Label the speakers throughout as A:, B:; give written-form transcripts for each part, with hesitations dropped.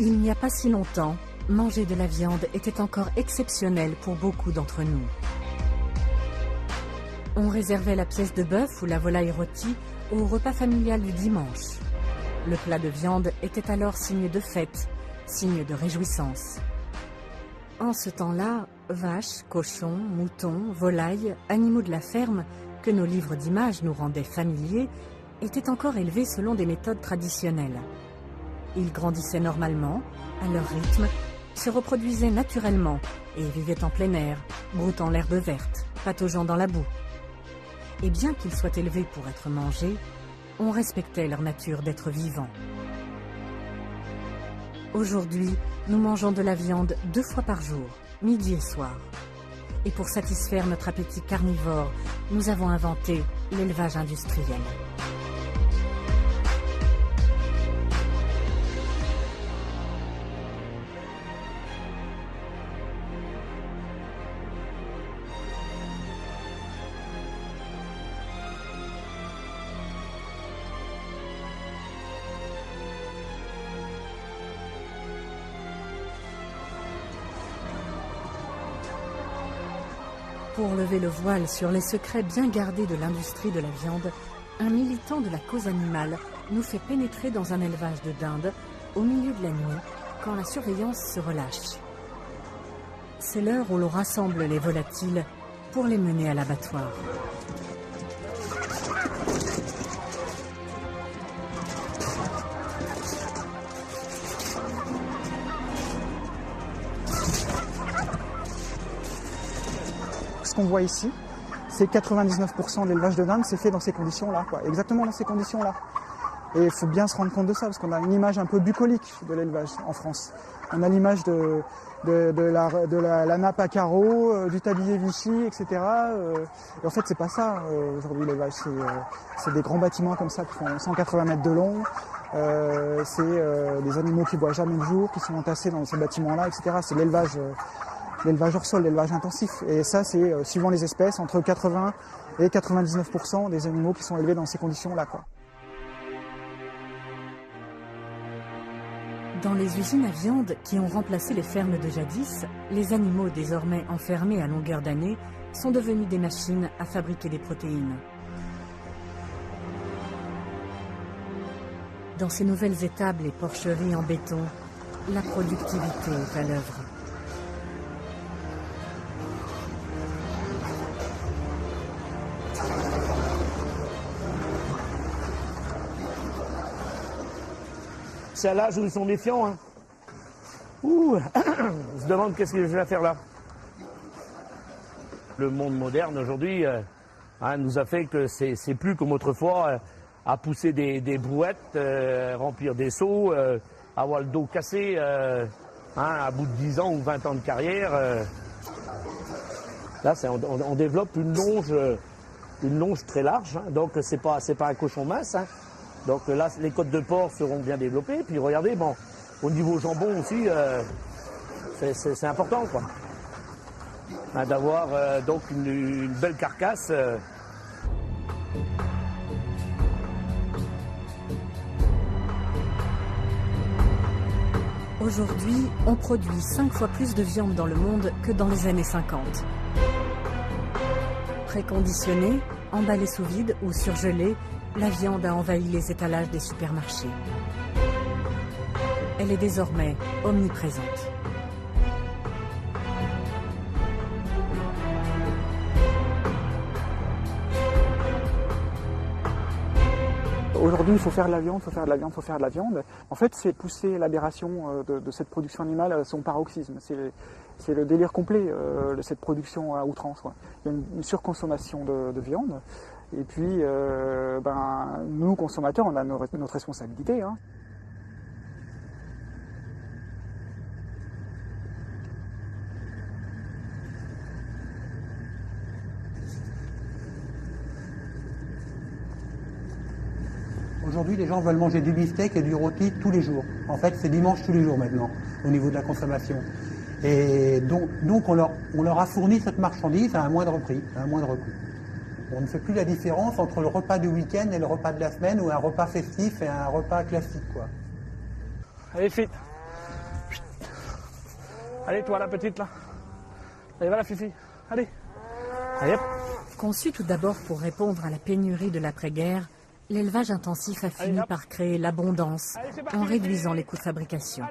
A: Il n'y a pas si longtemps, manger de la viande était encore exceptionnel pour beaucoup d'entre nous. On réservait la pièce de bœuf ou la volaille rôtie au repas familial du dimanche. Le plat de viande était alors signe de fête, signe de réjouissance. En ce temps-là, vaches, cochons, moutons, volailles, animaux de la ferme, que nos livres d'images nous rendaient familiers, étaient encore élevés selon des méthodes traditionnelles. Ils grandissaient normalement, à leur rythme, se reproduisaient naturellement et vivaient en plein air, broutant l'herbe verte, pataugeant dans la boue. Et bien qu'ils soient élevés pour être mangés, on respectait leur nature d'être vivants. Aujourd'hui, nous mangeons de la viande 2 fois par jour, midi et soir. Et pour satisfaire notre appétit carnivore, nous avons inventé l'élevage industriel. Pour lever le voile sur les secrets bien gardés de l'industrie de la viande, un militant de la cause animale nous fait pénétrer dans un élevage de dindes au milieu de la nuit, quand la surveillance se relâche. C'est l'heure où l'on rassemble les volatiles pour les mener à l'abattoir.
B: Ce qu'on voit ici, c'est 99% de l'élevage de dinde, c'est fait dans ces conditions-là, quoi. Exactement dans ces conditions-là. Et il faut bien se rendre compte de ça, parce qu'on a une image un peu bucolique de l'élevage en France. On a l'image de la nappe à carreaux, du tablier Vichy, etc. Et en fait, c'est pas ça, aujourd'hui, l'élevage. C'est des grands bâtiments comme ça qui font 180 mètres de long. C'est des animaux qui boivent jamais le jour, qui sont entassés dans ces bâtiments-là, etc. C'est l'élevage hors sol, l'élevage intensif. Et ça, c'est, suivant les espèces, entre 80 et 99% des animaux qui sont élevés dans ces conditions-là, quoi.
A: Dans les usines à viande qui ont remplacé les fermes de jadis, les animaux désormais enfermés à longueur d'année sont devenus des machines à fabriquer des protéines. Dans ces nouvelles étables et porcheries en béton, la productivité est à l'œuvre.
C: C'est à l'âge où ils sont méfiants. Hein. Ouh, on se demande qu'est-ce que je vais faire là. Le monde moderne aujourd'hui nous a fait que c'est plus comme autrefois à pousser des brouettes, remplir des seaux, avoir le dos cassé à bout de 10 ans ou 20 ans de carrière. Là, on développe une longe très large, hein, donc c'est pas un cochon mince. Hein. Donc là, les côtes de porc seront bien développées. Puis regardez, bon, au niveau jambon aussi, c'est important, quoi. Hein, d'avoir donc une belle carcasse.
A: Aujourd'hui, on produit 5 fois plus de viande dans le monde que dans les années 50. Préconditionnée, emballée sous vide ou surgelée, la viande a envahi les étalages des supermarchés. Elle est désormais omniprésente.
B: Aujourd'hui, il faut faire de la viande, il faut faire de la viande, il faut faire de la viande. En fait, c'est pousser l'aberration de cette production animale à son paroxysme. C'est le délire complet de cette production à outrance, quoi. Il y a une surconsommation de viande. Et puis, nous, consommateurs, on a notre responsabilité. Hein.
D: Aujourd'hui, les gens veulent manger du beefsteak et du rôti tous les jours. En fait, c'est dimanche tous les jours maintenant, au niveau de la consommation. Et donc on leur a fourni cette marchandise à un moindre prix, à un moindre coût. On ne fait plus la différence entre le repas du week-end et le repas de la semaine, ou un repas festif et un repas classique, quoi.
C: Allez, fit. Allez, toi, la petite, là. Allez, va la Fifi. Allez. Allez, hop.
A: Conçu tout d'abord pour répondre à la pénurie de l'après-guerre, l'élevage intensif a fini par créer l'abondance en réduisant les coûts de fabrication.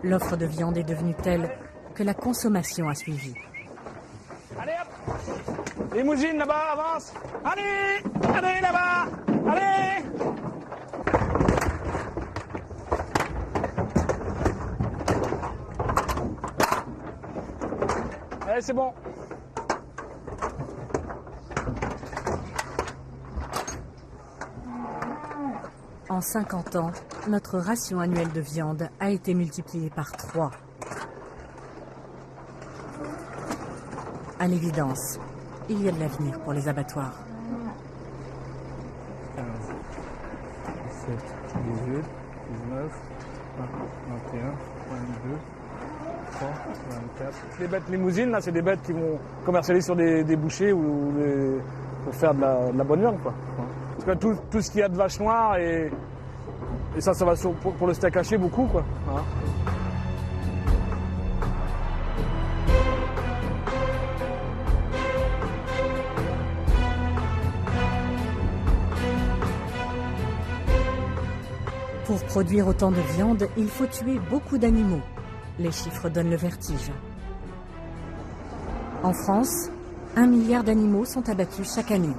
A: L'offre de viande est devenue telle que la consommation a suivi.
C: Allez, hop. Limousine, là-bas, avance. Allez. Allez, là-bas. Allez. Allez, c'est bon.
A: En 50 ans, notre ration annuelle de viande a été multipliée par 3. À l'évidence, il y a de l'avenir pour les abattoirs.
E: 15, 17, 18, 19, 20, 21, 22, 23, 24.
C: Les bêtes limousines, là, c'est des bêtes qui vont commercialiser sur des bouchers ou pour faire de la bonne viande, quoi. Parce que tout ce qu'il y a de vache noire et ça va pour le steak haché beaucoup, quoi. Voilà.
A: Pour produire autant de viande, il faut tuer beaucoup d'animaux. Les chiffres donnent le vertige. En France, 1 milliard d'animaux sont abattus chaque année.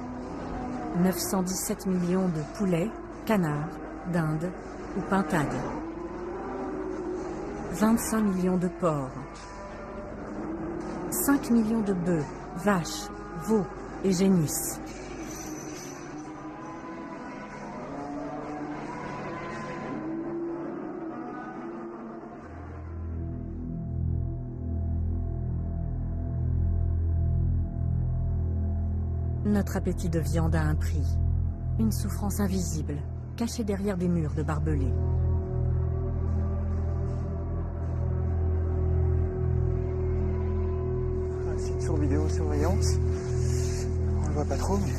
A: 917 millions de poulets, canards, dindes ou pintades. 25 millions de porcs. 5 millions de bœufs, vaches, veaux et génisses. Notre appétit de viande a un prix, une souffrance invisible, cachée derrière des murs de barbelés.
B: Un site sur vidéosurveillance. On le voit pas trop, mais...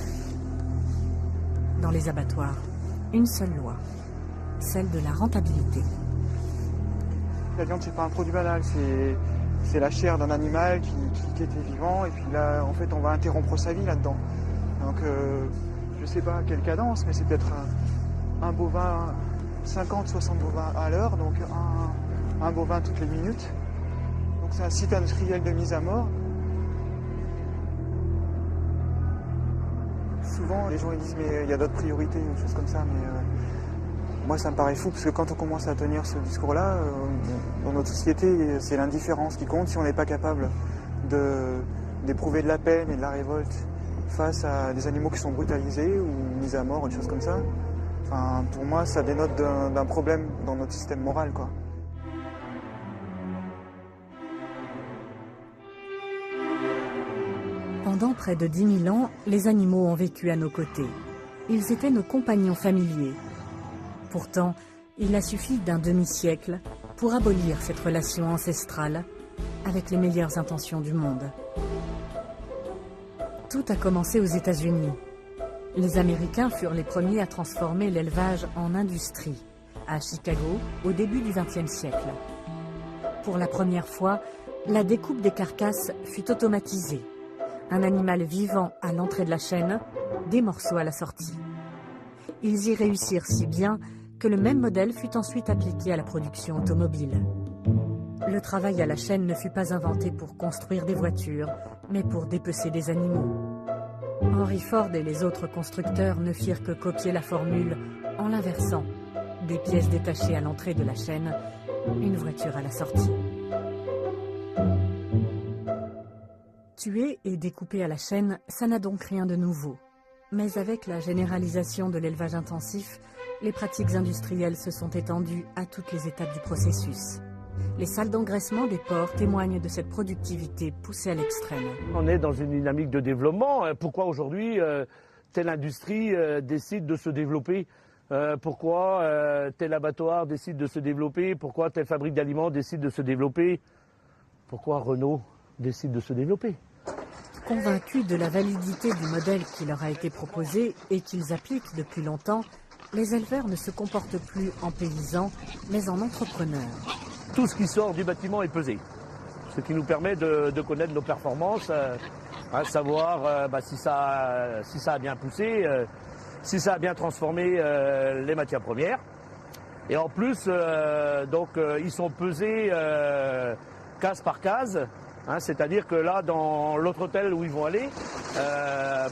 A: Dans les abattoirs, une seule loi, celle de la rentabilité.
B: La viande, c'est pas un produit banal, c'est la chair d'un animal qui était vivant, et puis là, en fait, on va interrompre sa vie là-dedans. Donc, je sais pas à quelle cadence, mais c'est peut-être un bovin, 50-60 bovins à l'heure, donc un bovin toutes les minutes. Donc c'est un site industriel de mise à mort. Souvent, les gens ils disent mais il y a d'autres priorités ou des choses comme ça, mais moi ça me paraît fou, parce que quand on commence à tenir ce discours-là, dans notre société, c'est l'indifférence qui compte si on n'est pas capable d'éprouver de la peine et de la révolte face à des animaux qui sont brutalisés ou mis à mort, une chose comme ça. Enfin, pour moi, ça dénote d'un problème dans notre système moral, quoi.
A: Pendant près de 10 000 ans, les animaux ont vécu à nos côtés. Ils étaient nos compagnons familiers. Pourtant, il a suffi d'un demi-siècle pour abolir cette relation ancestrale avec les meilleures intentions du monde. Tout a commencé aux États-Unis. Les Américains furent les premiers à transformer l'élevage en industrie, à Chicago, au début du XXe siècle. Pour la première fois, la découpe des carcasses fut automatisée. Un animal vivant à l'entrée de la chaîne, des morceaux à la sortie. Ils y réussirent si bien que le même modèle fut ensuite appliqué à la production automobile. Le travail à la chaîne ne fut pas inventé pour construire des voitures, mais pour dépecer des animaux. Henry Ford et les autres constructeurs ne firent que copier la formule en l'inversant. Des pièces détachées à l'entrée de la chaîne, une voiture à la sortie. Tuer et découper à la chaîne, ça n'a donc rien de nouveau. Mais avec la généralisation de l'élevage intensif, les pratiques industrielles se sont étendues à toutes les étapes du processus. Les salles d'engraissement des porcs témoignent de cette productivité poussée à l'extrême.
C: On est dans une dynamique de développement. Pourquoi aujourd'hui telle industrie décide de se développer? Pourquoi tel abattoir décide de se développer? Pourquoi telle fabrique d'aliments décide de se développer? Pourquoi Renault décide de se développer?
A: Convaincus de la validité du modèle qui leur a été proposé et qu'ils appliquent depuis longtemps, les éleveurs ne se comportent plus en paysans, mais en entrepreneurs.
C: tout ce qui sort du bâtiment est pesé. Ce qui nous permet de connaître nos performances, savoir si ça a bien poussé, si ça a bien transformé les matières premières. Et en plus, ils sont pesés case par case. C'est-à-dire que là, dans l'autre hôtel où ils vont aller,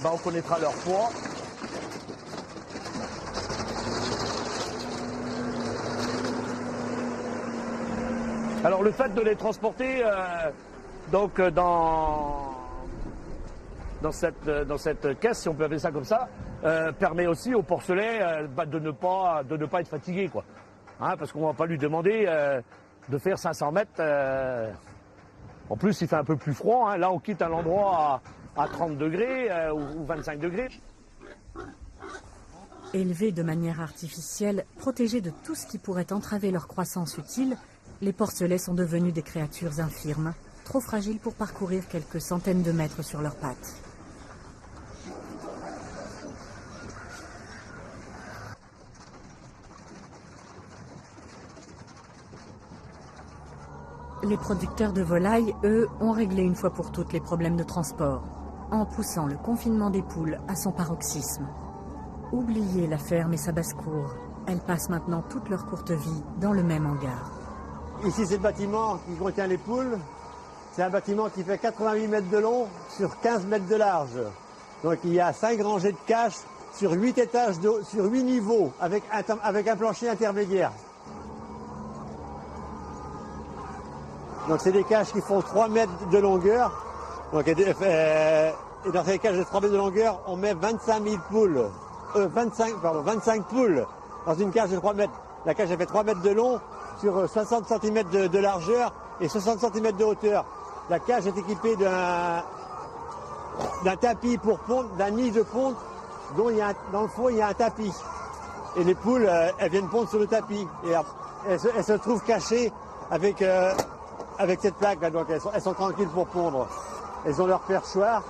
C: on connaîtra leur poids. Alors le fait de les transporter dans cette caisse, si on peut appeler ça comme ça, permet aussi au porcelet de ne pas être fatigué, quoi. Parce qu'on ne va pas lui demander de faire 500 mètres. En plus, il fait un peu plus froid. Là, on quitte un endroit à 30 degrés ou 25 degrés.
A: Élevés de manière artificielle, protégés de tout ce qui pourrait entraver leur croissance utile, les porcelets sont devenus des créatures infirmes, trop fragiles pour parcourir quelques centaines de mètres sur leurs pattes. Les producteurs de volailles, eux, ont réglé une fois pour toutes les problèmes de transport, en poussant le confinement des poules à son paroxysme. Oubliez la ferme et sa basse-cour. Elles passent maintenant toute leur courte vie dans le même hangar.
F: Ici, c'est le bâtiment qui contient les poules. C'est un bâtiment qui fait 88 mètres de long sur 15 mètres de large. Donc il y a 5 rangées de cages sur 8 étages, sur 8 niveaux, avec un plancher intermédiaire. Donc c'est des cages qui font 3 mètres de longueur. Donc, et dans ces cages de 3 mètres de longueur, on met 25 poules. 25 poules dans une cage de 3 mètres. La cage elle fait 3 mètres de long sur 60 cm de largeur et 60 cm de hauteur. La cage est équipée d'un tapis pour pondre, d'un nid de ponte dont dans le fond il y a un tapis. Et les poules, elles viennent pondre sur le tapis. Et elles se trouvent cachées avec cette plaque là, donc elles sont tranquilles pour pondre. Elles ont leur perchoir.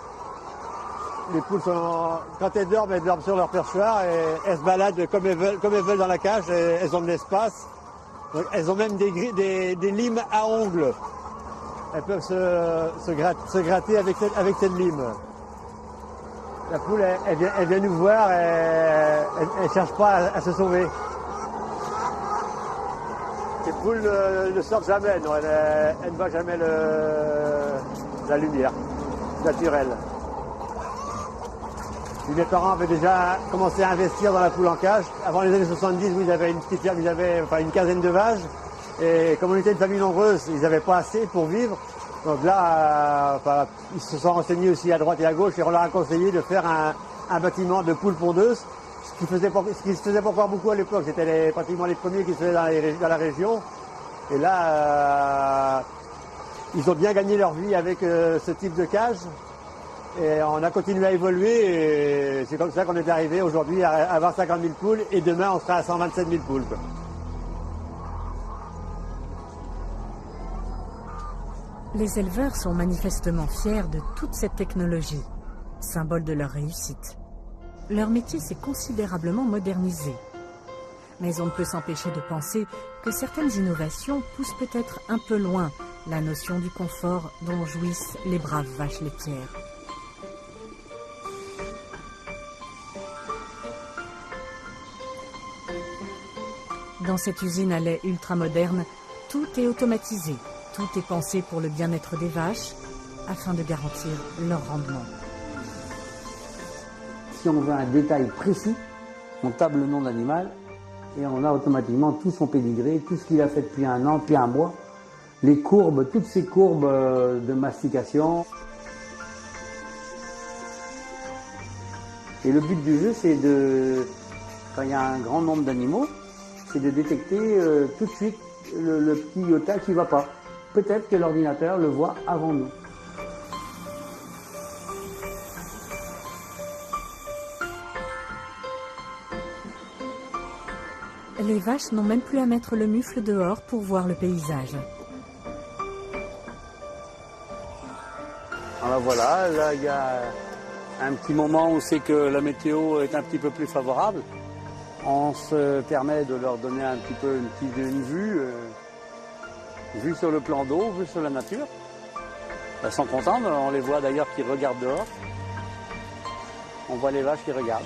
F: Les poules quand elles dorment sur leur perchoir et elles se baladent comme elles veulent dans la cage. Et elles ont de l'espace. Donc, elles ont même des limes à ongles. Elles peuvent se gratter avec cette lime. La poule, elle vient nous voir et elle ne cherche pas à se sauver. Les poules ne sortent jamais, non, elles ne voient jamais la lumière naturelle. Mes parents avaient déjà commencé à investir dans la poule en cage. Avant les années 70, ils avaient une petite ferme, ils avaient une quinzaine de vaches. Et comme on était une famille nombreuse, ils n'avaient pas assez pour vivre. Donc là, ils se sont renseignés aussi à droite et à gauche et on leur a conseillé de faire un bâtiment de poules pondeuses, ce qui se faisait pas encore beaucoup à l'époque. C'était pratiquement les premiers qui se faisaient dans la région. Et là, ils ont bien gagné leur vie avec ce type de cage. Et on a continué à évoluer et c'est comme ça qu'on est arrivé aujourd'hui à avoir 50 000 poules et demain on sera à 127 000 poules.
A: Les éleveurs sont manifestement fiers de toute cette technologie, symbole de leur réussite. Leur métier s'est considérablement modernisé. Mais on ne peut s'empêcher de penser que certaines innovations poussent peut-être un peu loin la notion du confort dont jouissent les braves vaches laitières. Dans cette usine à lait ultramoderne, tout est automatisé, tout est pensé pour le bien-être des vaches, afin de garantir leur rendement.
G: Si on veut un détail précis, on table le nom de l'animal et on a automatiquement tout son pédigré, tout ce qu'il a fait depuis un an, depuis un mois, les courbes, toutes ces courbes de mastication. Et le but du jeu, c'est quand il y a un grand nombre d'animaux, c'est de détecter tout de suite le petit iota qui ne va pas. Peut-être que l'ordinateur le voit avant nous.
A: Les vaches n'ont même plus à mettre le mufle dehors pour voir le paysage.
G: Alors voilà, là il y a un petit moment où c'est que la météo est un petit peu plus favorable. On se permet de leur donner un petit peu une vue vue sur le plan d'eau, vue sur la nature. Elles sont contentes, on les voit d'ailleurs qui regardent dehors. On voit les vaches qui regardent.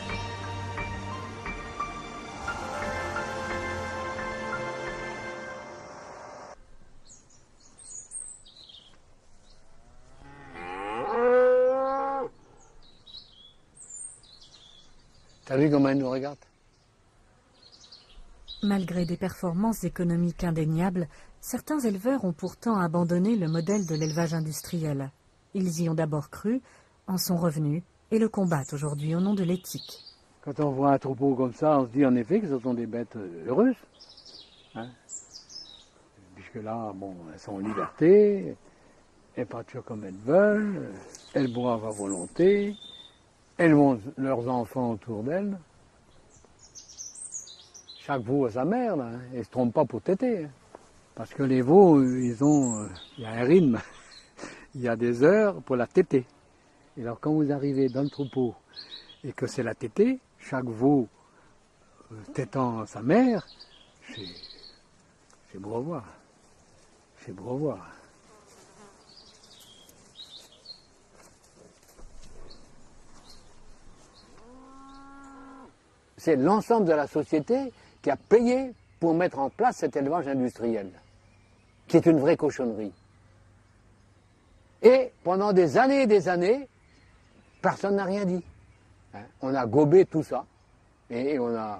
G: T'as vu comment elles nous regardent?
A: Malgré des performances économiques indéniables, certains éleveurs ont pourtant abandonné le modèle de l'élevage industriel. Ils y ont d'abord cru, en sont revenus et le combattent aujourd'hui au nom de l'éthique.
G: Quand on voit un troupeau comme ça, on se dit en effet que ce sont des bêtes heureuses. Hein? Puisque là, bon, elles sont en liberté, elles pâturent comme elles veulent, elles boivent à volonté, elles ont leurs enfants autour d'elles. Chaque veau a sa mère, là, et ne se trompe pas pour téter. Hein. Parce que les veaux, il y a un rythme, il y a des heures pour la téter. Et alors quand vous arrivez dans le troupeau et que c'est la tétée, chaque veau tétant sa mère, c'est beau à voir. C'est beau à voir. C'est l'ensemble de la société qui a payé pour mettre en place cet élevage industriel, qui est une vraie cochonnerie. Et pendant des années, personne n'a rien dit. On a gobé tout ça, et on a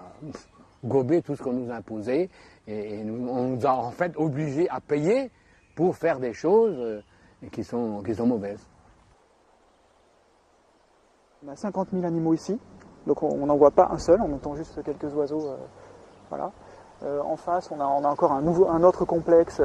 G: gobé tout ce qu'on nous a imposé, et on nous a en fait obligés à payer pour faire des choses qui sont mauvaises.
B: On a 50 000 animaux ici, donc on n'en voit pas un seul, on entend juste quelques oiseaux. Voilà. En face, on a encore un autre complexe.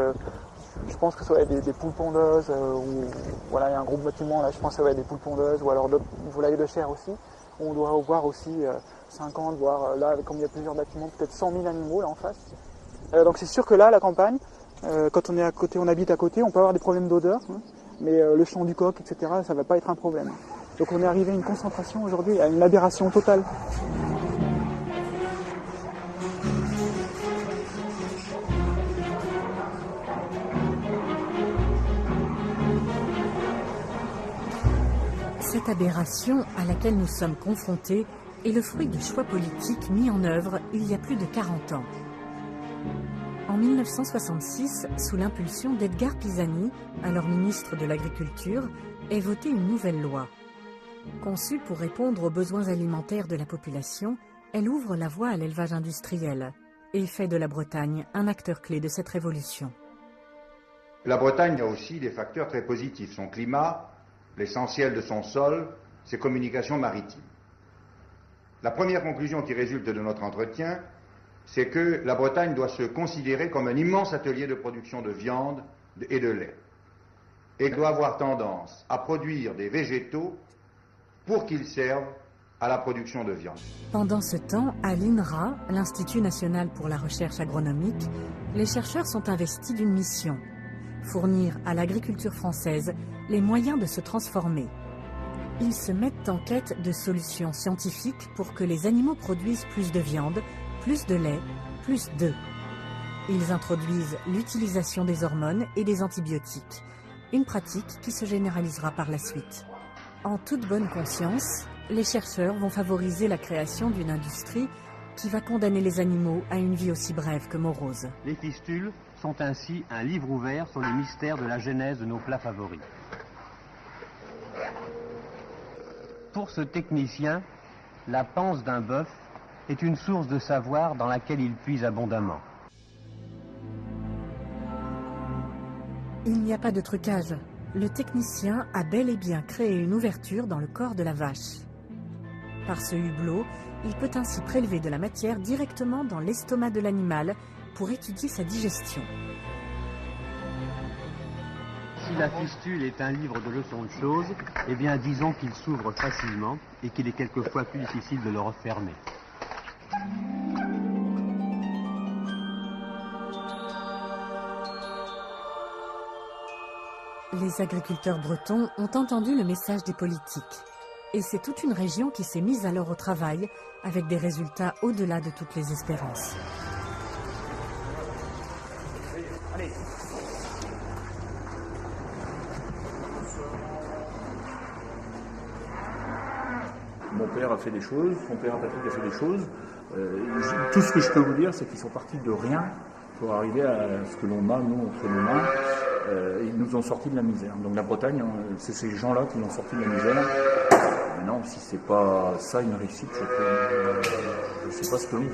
B: Je pense que ça va être des poules pondeuses, ou voilà, il y a un gros bâtiment là, je pense que ça va être des poules pondeuses, ou alors d'autres volailles de chair aussi. On doit voir aussi 50, voire là, comme il y a plusieurs bâtiments, peut-être 100 000 animaux là en face. Donc c'est sûr que là, à la campagne, quand on est à côté, on habite à côté, on peut avoir des problèmes d'odeur, hein, mais le chant du coq, etc., ça ne va pas être un problème. Donc on est arrivé à une concentration aujourd'hui, à une aberration totale.
A: Cette aberration à laquelle nous sommes confrontés est le fruit de choix politiques mis en œuvre il y a plus de 40 ans. En 1966, sous l'impulsion d'Edgar Pisani, alors ministre de l'Agriculture, est votée une nouvelle loi. Conçue pour répondre aux besoins alimentaires de la population, elle ouvre la voie à l'élevage industriel et fait de la Bretagne un acteur clé de cette révolution.
H: La Bretagne a aussi des facteurs très positifs. Son climat, l'essentiel de son sol, ses communications maritimes. La première conclusion qui résulte de notre entretien, c'est que la Bretagne doit se considérer comme un immense atelier de production de viande et de lait, et doit avoir tendance à produire des végétaux pour qu'ils servent à la production de viande.
A: Pendant ce temps, à l'INRA, l'Institut national pour la recherche agronomique, les chercheurs sont investis d'une mission: fournir à l'agriculture française les moyens de se transformer. Ils se mettent en quête de solutions scientifiques pour que les animaux produisent plus de viande, plus de lait, plus d'œufs. Ils introduisent l'utilisation des hormones et des antibiotiques, une pratique qui se généralisera par la suite. En toute bonne conscience, les chercheurs vont favoriser la création d'une industrie qui va condamner les animaux à une vie aussi brève que morose.
I: Les fistules sont ainsi un livre ouvert sur les mystères de la genèse de nos plats favoris. Pour ce technicien, la panse d'un bœuf est une source de savoir dans laquelle il puise abondamment.
A: Il n'y a pas de trucage. Le technicien a bel et bien créé une ouverture dans le corps de la vache. Par ce hublot, il peut ainsi prélever de la matière directement dans l'estomac de l'animal pour étudier sa digestion.
I: Si la fistule est un livre de leçons de choses, eh bien disons qu'il s'ouvre facilement et qu'il est quelquefois plus difficile de le refermer.
A: Les agriculteurs bretons ont entendu le message des politiques. Et c'est toute une région qui s'est mise alors au travail, avec des résultats au-delà de toutes les espérances.
C: Allez.
J: père a fait des choses, son père Patrick a fait des choses. Tout ce que je peux vous dire, c'est qu'ils sont partis de rien pour arriver à ce que l'on a, nous, entre nos mains. Ils nous ont sortis de la misère. Donc la Bretagne, c'est ces gens-là qui l'ont sorti de la misère. Maintenant, si c'est pas ça une réussite, je ne sais pas ce que l'on veut.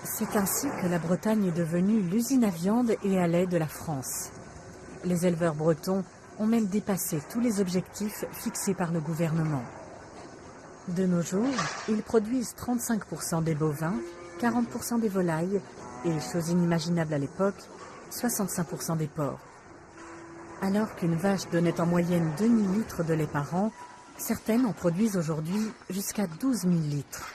A: C'est ainsi que la Bretagne est devenue l'usine à viande et à lait de la France. Les éleveurs bretons ont même dépassé tous les objectifs fixés par le gouvernement. De nos jours, ils produisent 35% des bovins, 40% des volailles et, chose inimaginable à l'époque, 65% des porcs. Alors qu'une vache donnait en moyenne 2000 litres de lait par an, certaines en produisent aujourd'hui jusqu'à 12 000 litres.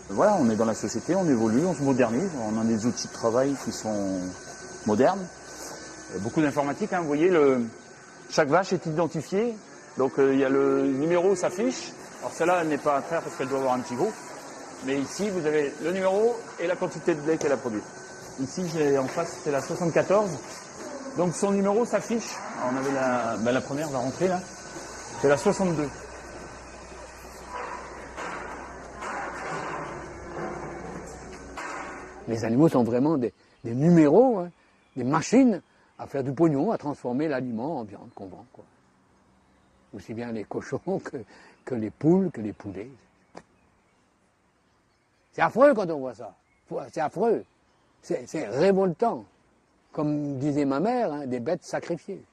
J: Voilà, on est dans la société, on évolue, on se modernise, on a des outils de travail qui sont modernes. Beaucoup d'informatique, hein, vous voyez, chaque vache est identifiée, donc il y a le numéro s'affiche. Alors celle-là, elle n'est pas à traire parce qu'elle doit avoir un petit groupe, mais ici vous avez le numéro et la quantité de lait qu'elle a produit. Ici, j'ai en face, c'est la 74, donc son numéro s'affiche. On avait la première va rentrer là, c'est la 62.
G: Les animaux sont vraiment des numéros, hein, des machines à faire du pognon, à transformer l'aliment en viande qu'on vend, quoi. Aussi bien les cochons que les poules, que les poulets. C'est affreux quand on voit ça. C'est affreux. C'est révoltant. Comme disait ma mère, hein, des bêtes sacrifiées.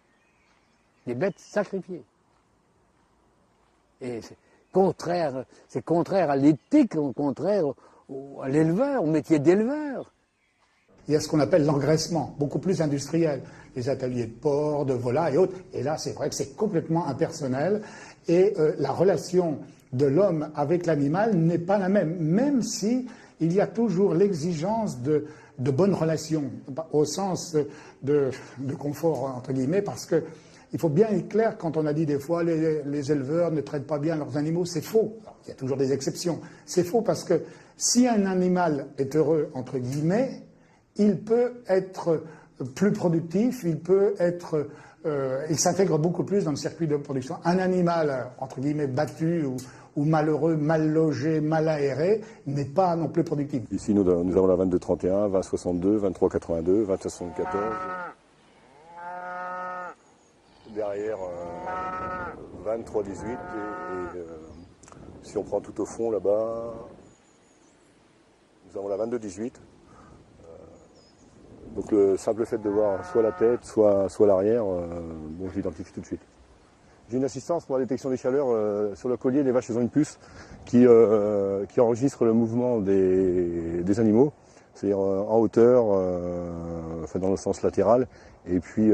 G: Des bêtes sacrifiées. Et c'est contraire à l'éthique, contraire à l'éleveur, au métier d'éleveur.
K: Il y a ce qu'on appelle l'engraissement, beaucoup plus industriel. Les ateliers de porc, de volaille et autres. Et là, c'est vrai que c'est complètement impersonnel. Et la relation de l'homme avec l'animal n'est pas la même. Même si il y a toujours l'exigence de bonnes relations, au sens de confort, entre guillemets, parce que il faut bien être clair quand on a dit des fois les éleveurs ne traitent pas bien leurs animaux, c'est faux. Alors, il y a toujours des exceptions. C'est faux parce que si un animal est heureux, entre guillemets, il peut être plus productif, il s'intègre beaucoup plus dans le circuit de production. Un animal, entre guillemets, battu ou malheureux, mal logé, mal aéré, n'est pas non plus productif.
L: Ici, nous avons la 22-31, 20-62, 23-82, 20-74. Derrière, 23-18. Et si on prend tout au fond, là-bas, nous avons la 22-18. Donc le simple fait de voir soit la tête, soit l'arrière, je l'identifie tout de suite. J'ai une assistance pour la détection des chaleurs. Sur le collier, les vaches ont une puce qui enregistre le mouvement des animaux, c'est-à-dire en hauteur, dans le sens latéral, et puis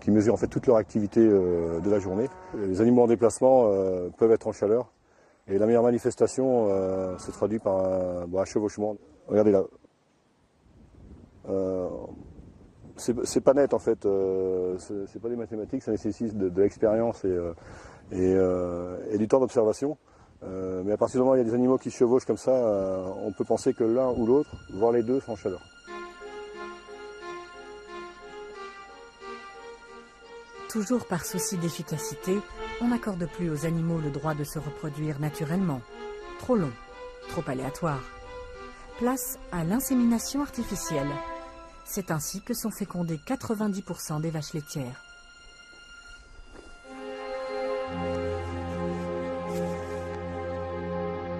L: qui mesure en fait toute leur activité de la journée. Les animaux en déplacement peuvent être en chaleur, et la meilleure manifestation se traduit par un chevauchement. Regardez là. C'est pas net en fait, c'est pas des mathématiques, ça nécessite de l'expérience et du temps d'observation. Mais à partir du moment où il y a des animaux qui se chevauchent comme ça, on peut penser que l'un ou l'autre, voire les deux, sont en chaleur.
A: Toujours par souci d'efficacité, on n'accorde plus aux animaux le droit de se reproduire naturellement. Trop long, trop aléatoire. Place à l'insémination artificielle. C'est ainsi que sont fécondées 90% des vaches laitières.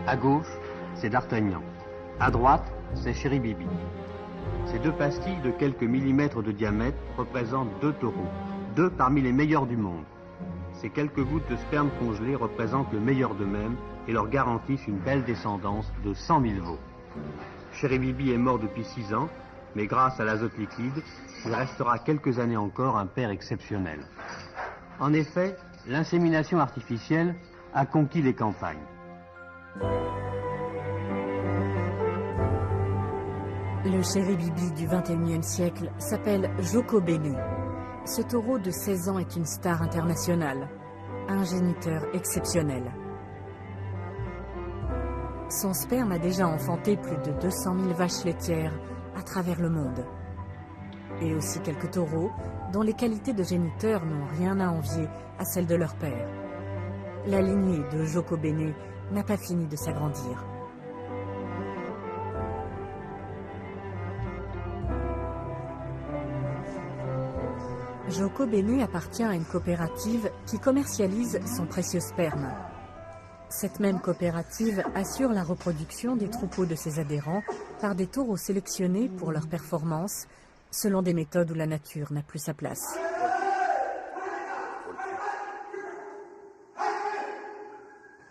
I: À gauche, c'est D'Artagnan. À droite, c'est Chéri Bibi. Ces deux pastilles de quelques millimètres de diamètre représentent 2 taureaux, 2 parmi les meilleurs du monde. Ces quelques gouttes de sperme congelé représentent le meilleur d'eux-mêmes et leur garantissent une belle descendance de 100 000 veaux. Chéri Bibi est mort depuis 6 ans, mais grâce à l'azote liquide, il restera quelques années encore un père exceptionnel. En effet, l'insémination artificielle a conquis les campagnes.
A: Le Chéri Bibi du XXIe siècle s'appelle Joko Bene. Ce taureau de 16 ans est une star internationale, un géniteur exceptionnel. Son sperme a déjà enfanté plus de 200 000 vaches laitières à travers le monde. Et aussi quelques taureaux dont les qualités de géniteurs n'ont rien à envier à celles de leur père. La lignée de Joko Bene n'a pas fini de s'agrandir. Joko Bene appartient à une coopérative qui commercialise son précieux sperme. Cette même coopérative assure la reproduction des troupeaux de ses adhérents par des taureaux sélectionnés pour leur performance, selon des méthodes où la nature n'a plus sa place.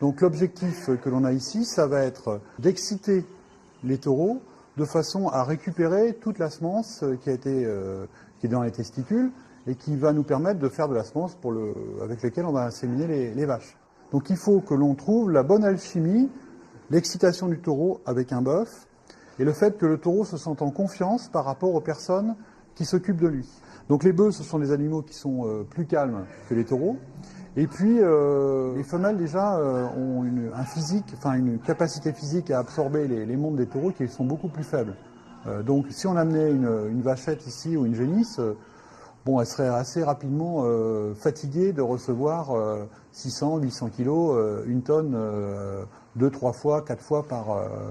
M: Donc l'objectif que l'on a ici, ça va être d'exciter les taureaux de façon à récupérer toute la semence qui est dans les testicules et qui va nous permettre de faire de la semence avec laquelle on va inséminer les vaches. Donc il faut que l'on trouve la bonne alchimie, l'excitation du taureau avec un bœuf et le fait que le taureau se sente en confiance par rapport aux personnes qui s'occupent de lui. Donc les bœufs, ce sont des animaux qui sont plus calmes que les taureaux. Et puis les femelles déjà ont une capacité physique à absorber les montes des taureaux qui sont beaucoup plus faibles. Donc si on amenait une vachette ici ou une génisse, elle serait assez rapidement fatiguée de recevoir 600, 800 kilos, une tonne 2, 3 fois, 4 fois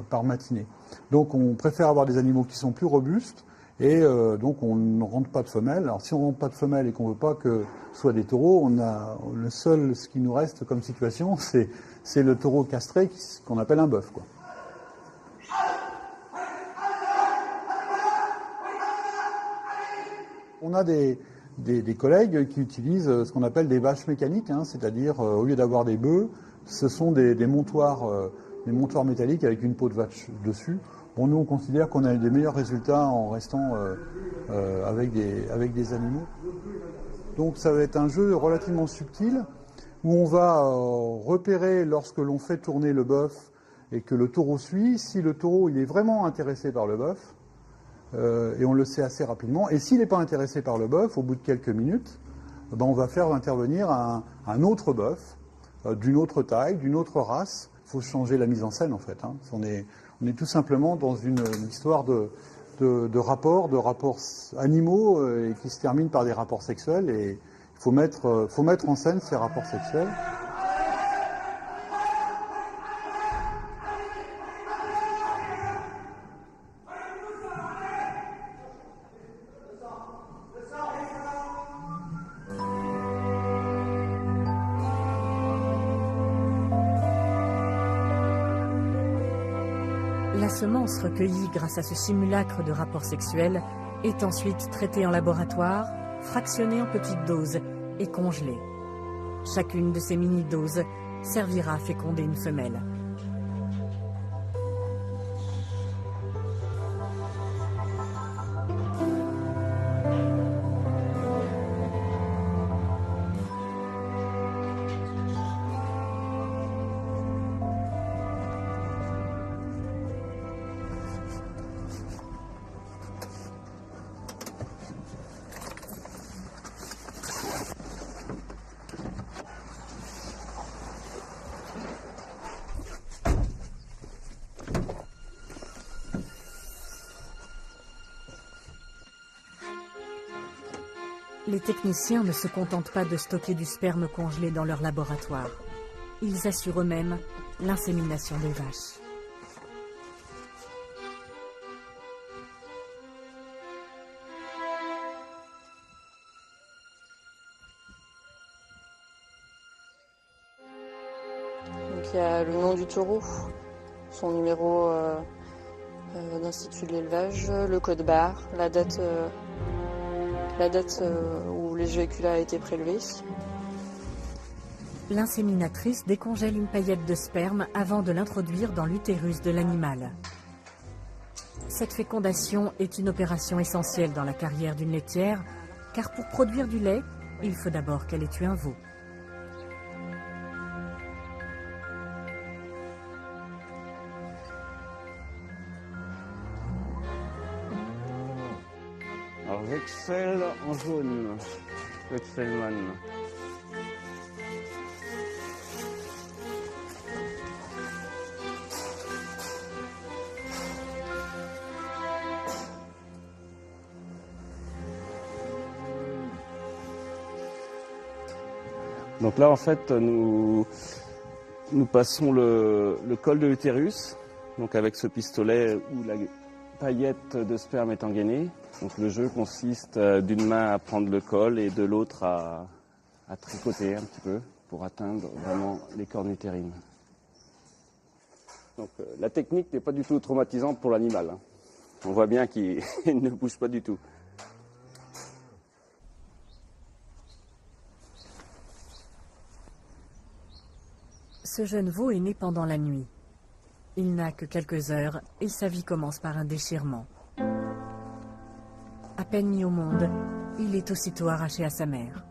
M: par matinée. Donc on préfère avoir des animaux qui sont plus robustes et donc on ne rentre pas de femelles. Alors si on ne rentre pas de femelles et qu'on ne veut pas que ce soit des taureaux, ce qui nous reste comme situation, c'est le taureau castré qu'on appelle un bœuf, quoi. On a des collègues qui utilisent ce qu'on appelle des vaches mécaniques, c'est-à-dire au lieu d'avoir des bœufs, ce sont des montoirs métalliques avec une peau de vache dessus. Bon, nous on considère qu'on a des meilleurs résultats en restant avec des animaux. Donc ça va être un jeu relativement subtil où on va repérer lorsque l'on fait tourner le bœuf et que le taureau suit, si le taureau il est vraiment intéressé par le bœuf. Et on le sait assez rapidement. Et s'il n'est pas intéressé par le bœuf, au bout de quelques minutes, on va faire intervenir un autre bœuf, d'une autre taille, d'une autre race. Il faut changer la mise en scène, en fait. On est tout simplement dans une histoire de rapports animaux et qui se terminent par des rapports sexuels. Et il faut mettre en scène ces rapports sexuels.
A: La semence recueillie grâce à ce simulacre de rapport sexuel est ensuite traitée en laboratoire, fractionnée en petites doses et congelée. Chacune de ces mini-doses servira à féconder une femelle. Les techniciens ne se contentent pas de stocker du sperme congelé dans leur laboratoire. Ils assurent eux-mêmes l'insémination des vaches.
N: Donc il y a le nom du taureau, son numéro d'institut de l'élevage, le code barre, la date où l'éjaculat a été prélevé.
A: L'inséminatrice décongèle une paillette de sperme avant de l'introduire dans l'utérus de l'animal. Cette fécondation est une opération essentielle dans la carrière d'une laitière, car pour produire du lait, il faut d'abord qu'elle ait tué un veau.
O: Alors Vexel en jaune, Vexelman. Donc là, en fait, nous passons le col de l'utérus, donc avec ce pistolet où la paillette de sperme est engainée. Donc le jeu consiste d'une main à prendre le col et de l'autre à tricoter un petit peu pour atteindre vraiment les cornes utérines. Donc la technique n'est pas du tout traumatisante pour l'animal. Hein. On voit bien qu'il ne bouge pas du tout.
A: Ce jeune veau est né pendant la nuit. Il n'a que quelques heures et sa vie commence par un déchirement. À peine mis au monde, il est aussitôt arraché à sa mère.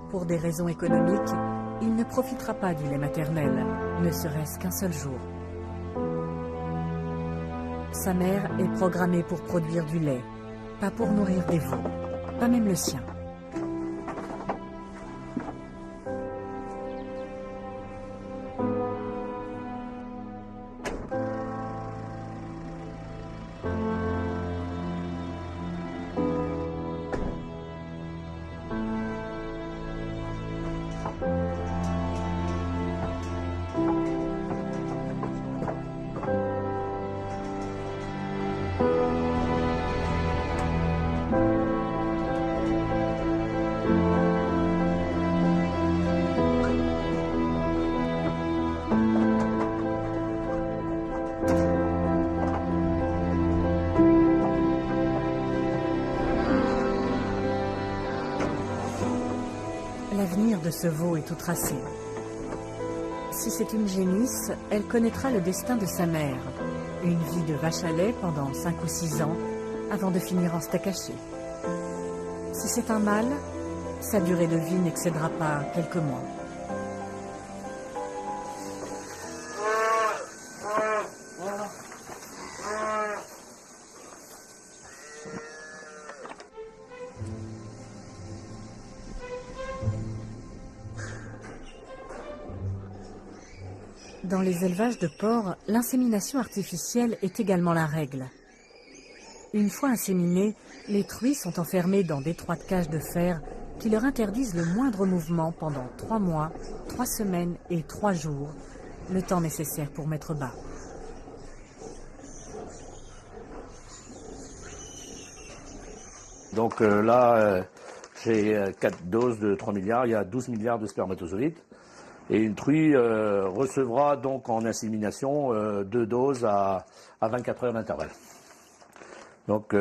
A: Pour des raisons économiques, il ne profitera pas du lait maternel, ne serait-ce qu'un seul jour. Sa mère est programmée pour produire du lait, pas pour nourrir des veaux, pas même le sien. L'avenir de ce veau est tout tracé. Si c'est une génisse, elle connaîtra le destin de sa mère. Une vie de vache à lait pendant 5 ou 6 ans, avant de finir en steak haché. Si c'est un mâle, sa durée de vie n'excédera pas quelques mois. Dans les élevages de porcs, l'insémination artificielle est également la règle. Une fois inséminés, les truies sont enfermées dans d'étroites cages de fer qui leur interdisent le moindre mouvement pendant 3 mois, 3 semaines et 3 jours, le temps nécessaire pour mettre bas.
C: Donc là, j'ai 4 doses de 3 milliards, il y a 12 milliards de spermatozoïdes. Et une truie recevra donc en insémination 2 doses à 24 heures d'intervalle. Donc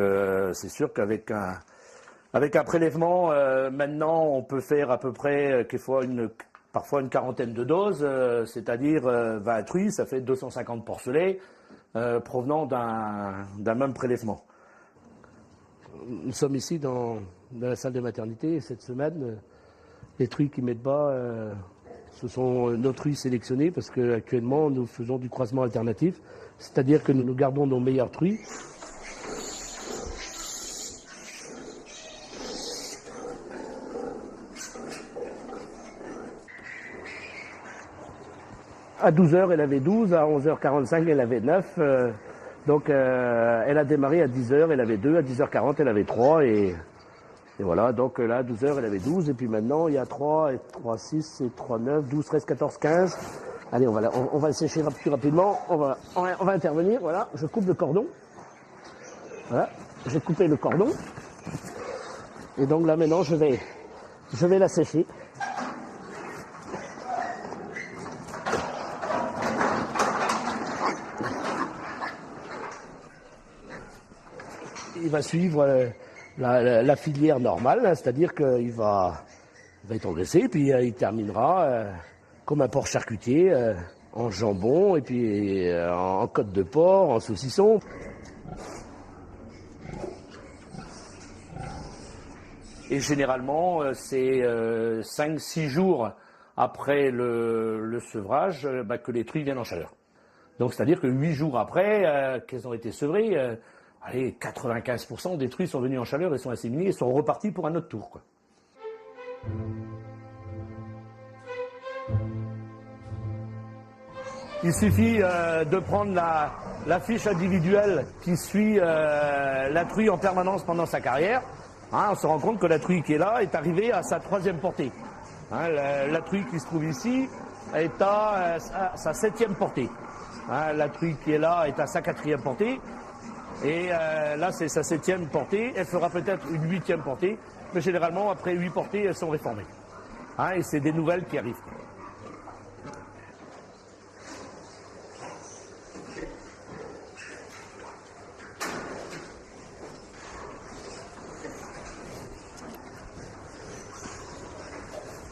C: c'est sûr qu'avec un prélèvement, maintenant on peut faire à peu près parfois une quarantaine de doses, c'est-à-dire 20 truies, ça fait 250 porcelets provenant d'un même prélèvement. Nous sommes ici dans la salle de maternité et cette semaine, les truies qui mettent bas... ce sont nos truies sélectionnées parce qu'actuellement nous faisons du croisement alternatif, c'est-à-dire que nous gardons nos meilleures truies. À 12h, elle avait 12, à 11h45, elle avait 9. Donc elle a démarré à 10h, elle avait 2, à 10h40, elle avait 3 et voilà, donc là, à 12h, elle avait 12, et puis maintenant, il y a 3, et 3, 6, et 3, 9, 12, 13, 14, 15. Allez, on va sécher plus rapidement, on va intervenir, voilà, je coupe le cordon. Voilà, j'ai coupé le cordon. Et donc là, maintenant, je vais la sécher. Il va suivre... La filière normale, hein, c'est-à-dire qu'il va être engraissé, puis il terminera comme un porc charcutier, en jambon, et puis en côte de porc, en saucisson. Et généralement, c'est 5-6 jours après le sevrage que les truies viennent en chaleur. Donc c'est-à-dire que 8 jours après qu'elles ont été sevrées, 95% des truies sont venues en chaleur et sont inséminées et sont reparties pour un autre tour, quoi. Il suffit de prendre la fiche individuelle qui suit la truie en permanence pendant sa carrière. Hein, on se rend compte que la truie qui est là est arrivée à sa 3e portée. Hein, la truie qui se trouve ici est à sa 7e portée. Hein, la truie qui est là est à sa 4e portée. Et là, c'est sa 7e portée. Elle fera peut-être une 8e portée. Mais généralement, après 8 portées, elles sont réformées. Hein, et c'est des nouvelles qui arrivent.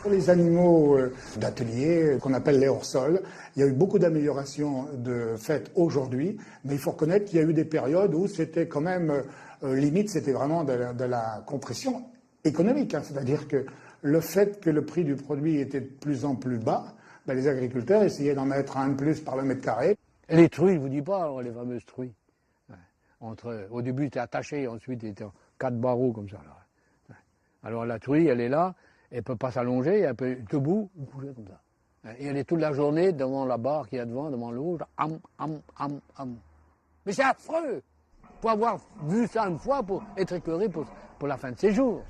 K: Pour les animaux d'atelier, qu'on appelle les hors-sols, il y a eu beaucoup d'améliorations de fait aujourd'hui, mais il faut reconnaître qu'il y a eu des périodes où c'était quand même, limite, c'était vraiment de la compression économique. Hein. C'est-à-dire que le fait que le prix du produit était de plus en plus bas, ben, les agriculteurs essayaient d'en mettre un de plus par le mètre carré.
P: Et les truies, je vous dis pas, alors, les fameuses truies. Au début, il était attaché, ensuite, il était en 4 barreaux comme ça. Là. Alors la truie, elle est là. Elle ne peut pas s'allonger, elle peut être debout ou coucher comme ça. Et elle est toute la journée devant la barre qu'il y a devant l'eau, am. Mais c'est affreux! Pour avoir vu ça une fois, pour être écœuré pour la fin de ses jours.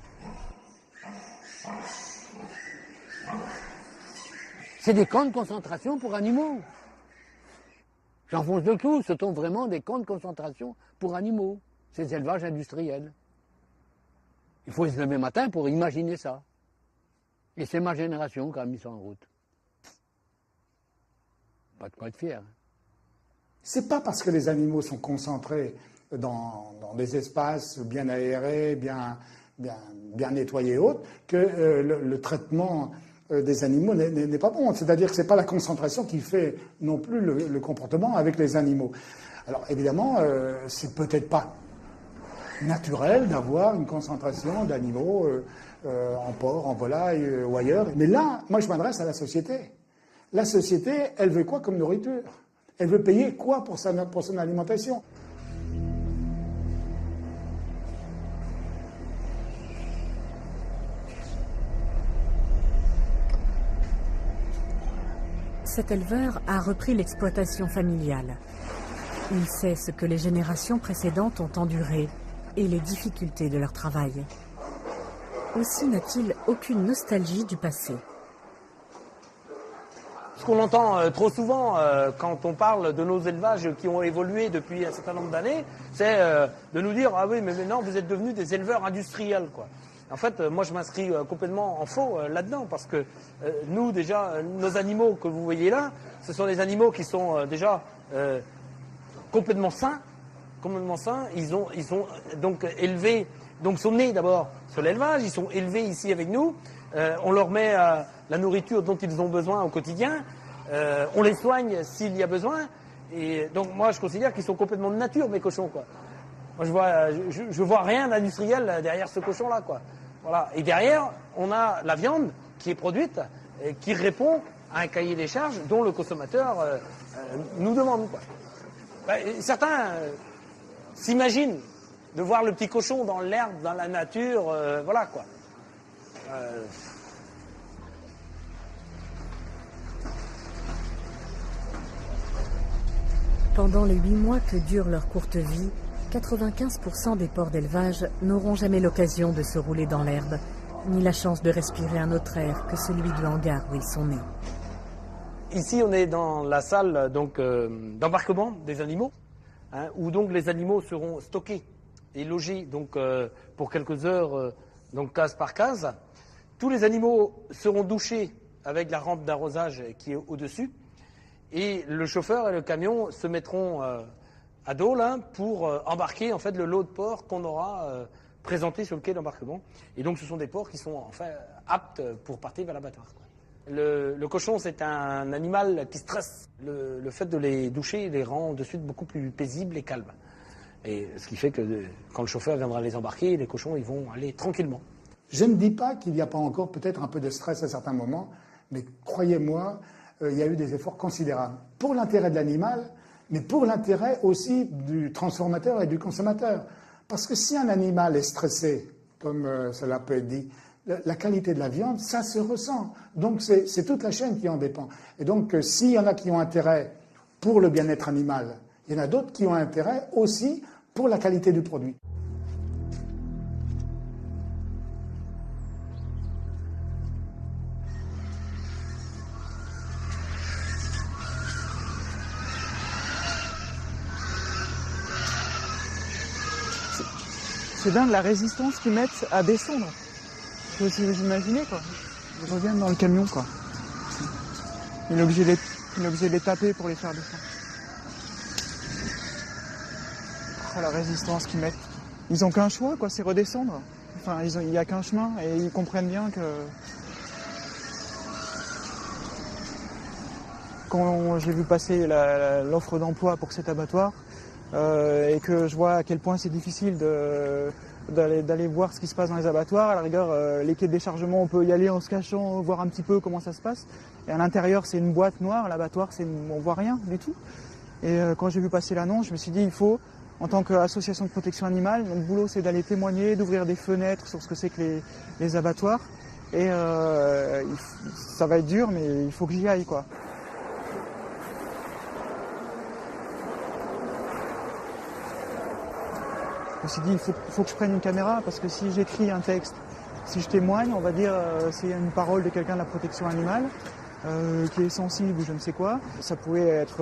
P: C'est des camps de concentration pour animaux. J'enfonce le clou, ce sont vraiment des camps de concentration pour animaux. Ces élevages industriels. Il faut se lever matin pour imaginer ça. Et c'est ma génération qui a mis ça en route. Pas de quoi être fier.
K: C'est pas parce que les animaux sont concentrés dans des espaces bien aérés, bien nettoyés et autres, que le traitement des animaux n'est pas bon. C'est-à-dire que c'est pas la concentration qui fait non plus le comportement avec les animaux. Alors évidemment, c'est peut-être pas naturel d'avoir une concentration d'animaux en porc, en volaille ou ailleurs. Mais là, moi je m'adresse à la société. La société, elle veut quoi comme nourriture? Elle veut payer quoi pour son alimentation?
A: Cet éleveur a repris l'exploitation familiale. Il sait ce que les générations précédentes ont enduré et les difficultés de leur travail. Aussi n'a-t-il aucune nostalgie du passé.
C: Ce qu'on entend trop souvent quand on parle de nos élevages qui ont évolué depuis un certain nombre d'années, c'est de nous dire « Ah oui, mais maintenant vous êtes devenus des éleveurs industriels. » quoi. En fait, moi je m'inscris complètement en faux là-dedans, parce que nous déjà, nos animaux que vous voyez là, ce sont des animaux qui sont déjà complètement sains. Ils sont donc élevés, donc sont nés d'abord sur l'élevage, ils sont élevés ici avec nous, on leur met la nourriture dont ils ont besoin au quotidien, on les soigne s'il y a besoin, et donc moi je considère qu'ils sont complètement de nature, mes cochons, quoi. Moi je vois rien d'industriel derrière ce cochon-là, quoi. Voilà. Et derrière, on a la viande qui est produite, qui répond à un cahier des charges dont le consommateur nous demande, quoi. Certains s'imaginent de voir le petit cochon dans l'herbe, dans la nature, voilà quoi.
A: Pendant les 8 mois que dure leur courte vie, 95% des porcs d'élevage n'auront jamais l'occasion de se rouler dans l'herbe, ni la chance de respirer un autre air que celui du hangar où ils sont nés.
C: Ici, on est dans la salle d'embarquement des animaux, hein, où donc les animaux seront stockés et logés donc, pour quelques heures, donc case par case. Tous les animaux seront douchés avec la rampe d'arrosage qui est au-dessus, et le chauffeur et le camion se mettront à dos là, pour embarquer en fait, le lot de porcs qu'on aura présenté sur le quai d'embarquement. Et donc ce sont des porcs qui sont enfin aptes pour partir vers l'abattoir. Le cochon, c'est un animal qui stresse. Le fait de les doucher les rend de suite beaucoup plus paisibles et calmes. Et ce qui fait que quand le chauffeur viendra les embarquer, les cochons ils vont aller tranquillement.
K: Je ne dis pas qu'il n'y a pas encore peut-être un peu de stress à certains moments, mais croyez-moi, il y a eu des efforts considérables. Pour l'intérêt de l'animal, mais pour l'intérêt aussi du transformateur et du consommateur. Parce que si un animal est stressé, comme cela peut être dit, la qualité de la viande, ça se ressent. Donc c'est toute la chaîne qui en dépend. Et donc s'il y en a qui ont intérêt pour le bien-être animal. Il y en a d'autres qui ont intérêt aussi pour la qualité du produit.
B: C'est dingue la résistance qu'ils mettent à descendre. Je peux aussi vous imaginer, quoi. Ils reviennent dans le camion, quoi. Il est obligé de les taper pour les faire descendre. Oh, la résistance qu'ils mettent. Ils ont qu'un choix, quoi, c'est redescendre. Enfin, il n'y a qu'un chemin et ils comprennent bien que... Quand j'ai vu passer l'offre d'emploi pour cet abattoir, et que je vois à quel point c'est difficile d'aller voir ce qui se passe dans les abattoirs. À la rigueur, les quais de déchargement, on peut y aller en se cachant, voir un petit peu comment ça se passe. Et à l'intérieur, c'est une boîte noire. L'abattoir, on voit rien du tout. Et quand j'ai vu passer l'annonce, je me suis dit, il faut, en tant qu'association de protection animale, notre boulot, c'est d'aller témoigner, d'ouvrir des fenêtres sur ce que c'est que les abattoirs. Et ça va être dur, mais il faut que j'y aille, quoi. Je me suis dit, il faut que je prenne une caméra, parce que si j'écris un texte, si je témoigne, on va dire, c'est une parole de quelqu'un de la protection animale, qui est sensible ou je ne sais quoi, ça pouvait être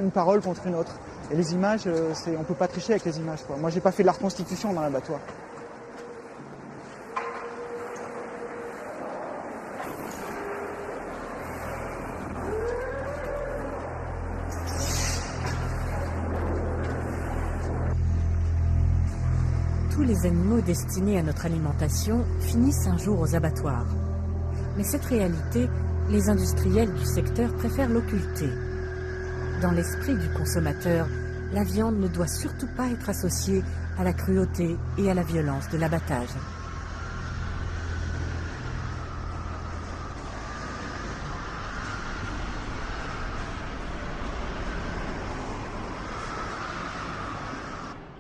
B: une parole contre une autre. Et les images, on ne peut pas tricher avec les images, quoi. Moi, j'ai pas fait de la reconstitution dans l'abattoir.
A: Tous les animaux destinés à notre alimentation finissent un jour aux abattoirs. Mais cette réalité, les industriels du secteur préfèrent l'occulter. Dans l'esprit du consommateur, la viande ne doit surtout pas être associée à la cruauté et à la violence de l'abattage.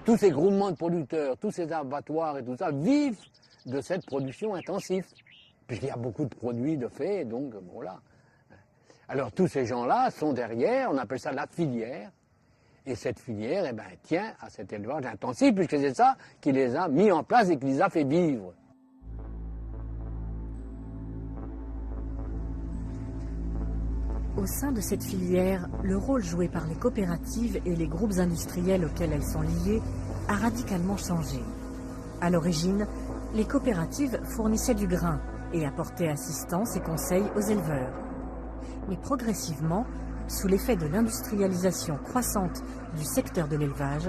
P: Tous ces groupements de producteurs, tous ces abattoirs et tout ça vivent de cette production intensive. Puisqu'il y a beaucoup de produits de fait, donc voilà. Alors tous ces gens-là sont derrière, on appelle ça la filière. Et cette filière, tient à cet élevage intensif, puisque c'est ça qui les a mis en place et qui les a fait vivre.
A: Au sein de cette filière, le rôle joué par les coopératives et les groupes industriels auxquels elles sont liées a radicalement changé. À l'origine, les coopératives fournissaient du grain et apportaient assistance et conseils aux éleveurs. Mais progressivement, sous l'effet de l'industrialisation croissante du secteur de l'élevage,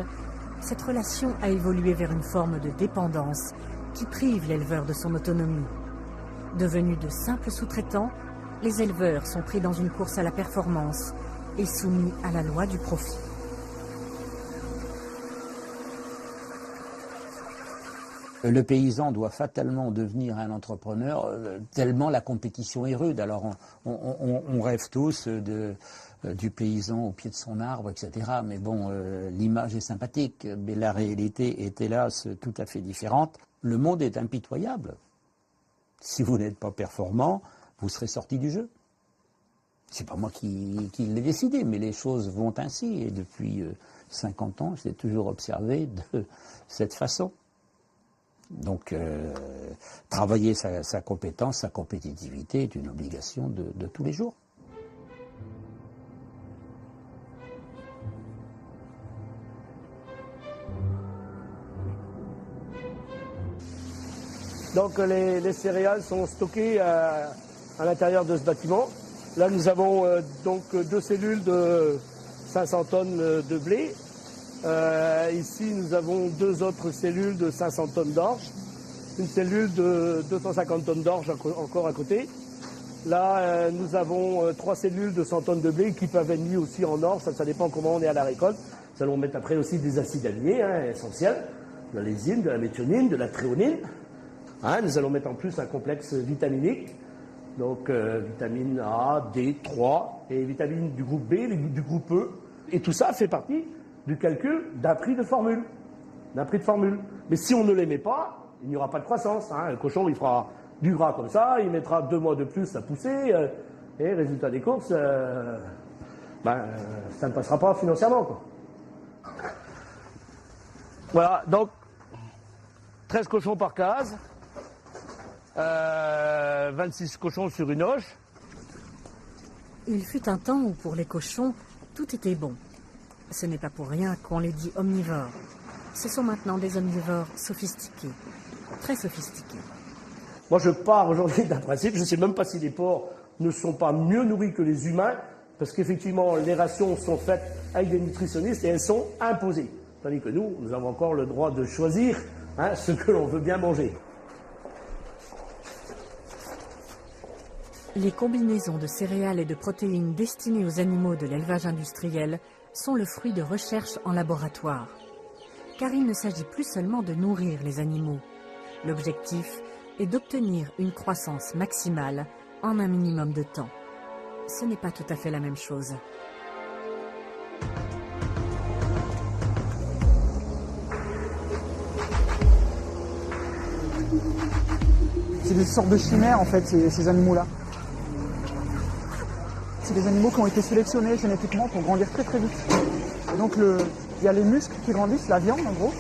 A: cette relation a évolué vers une forme de dépendance qui prive l'éleveur de son autonomie. Devenus de simples sous-traitants, les éleveurs sont pris dans une course à la performance et soumis à la loi du profit.
G: Le paysan doit fatalement devenir un entrepreneur, tellement la compétition est rude. Alors on rêve tous du paysan au pied de son arbre, etc. Mais bon, l'image est sympathique, mais la réalité est hélas tout à fait différente. Le monde est impitoyable. Si vous n'êtes pas performant, vous serez sorti du jeu. C'est pas moi qui l'ai décidé, mais les choses vont ainsi. Et depuis 50 ans, je l'ai toujours observé de cette façon. Donc, travailler sa compétence, sa compétitivité est une obligation de tous les jours.
C: Donc les céréales sont stockées à l'intérieur de ce bâtiment. Là nous avons donc 2 cellules de 500 tonnes de blé. Ici nous avons 2 autres cellules de 500 tonnes d'orge. Une cellule de 250 tonnes d'orge encore à côté. Là nous avons 3 cellules de 100 tonnes de blé qui peuvent être mises aussi en orge, ça dépend comment on est à la récolte. Nous allons mettre après aussi des acides aminés essentiels, de la lysine, de la méthionine, de la thréonine. Nous allons mettre en plus un complexe vitaminique, donc vitamine A, D, 3, et vitamines du groupe B, du groupe E. Et tout ça fait partie du calcul d'un prix de formule. Mais si on ne les met pas, il n'y aura pas de croissance. Le cochon, il fera du gras comme ça, il mettra 2 mois de plus à pousser, et résultat des courses, ça ne passera pas financièrement, quoi. Voilà, donc 13 cochons par case, 26 cochons sur une hoche.
A: Il fut un temps où pour les cochons, tout était bon. Ce n'est pas pour rien qu'on les dit omnivores. Ce sont maintenant des omnivores sophistiqués, très sophistiqués.
C: Moi, je pars aujourd'hui d'un principe, je ne sais même pas si les porcs ne sont pas mieux nourris que les humains, parce qu'effectivement, les rations sont faites avec des nutritionnistes et elles sont imposées. Tandis que nous avons encore le droit de choisir ce que l'on veut bien manger.
A: Les combinaisons de céréales et de protéines destinées aux animaux de l'élevage industriel sont le fruit de recherches en laboratoire. Car il ne s'agit plus seulement de nourrir les animaux. L'objectif est d'obtenir une croissance maximale en un minimum de temps. Ce n'est pas tout à fait la même chose.
B: C'est des sortes de chimères en fait, ces animaux-là. C'est des animaux qui ont été sélectionnés génétiquement pour grandir très très vite. Et donc il y a les muscles qui grandissent, la viande en gros,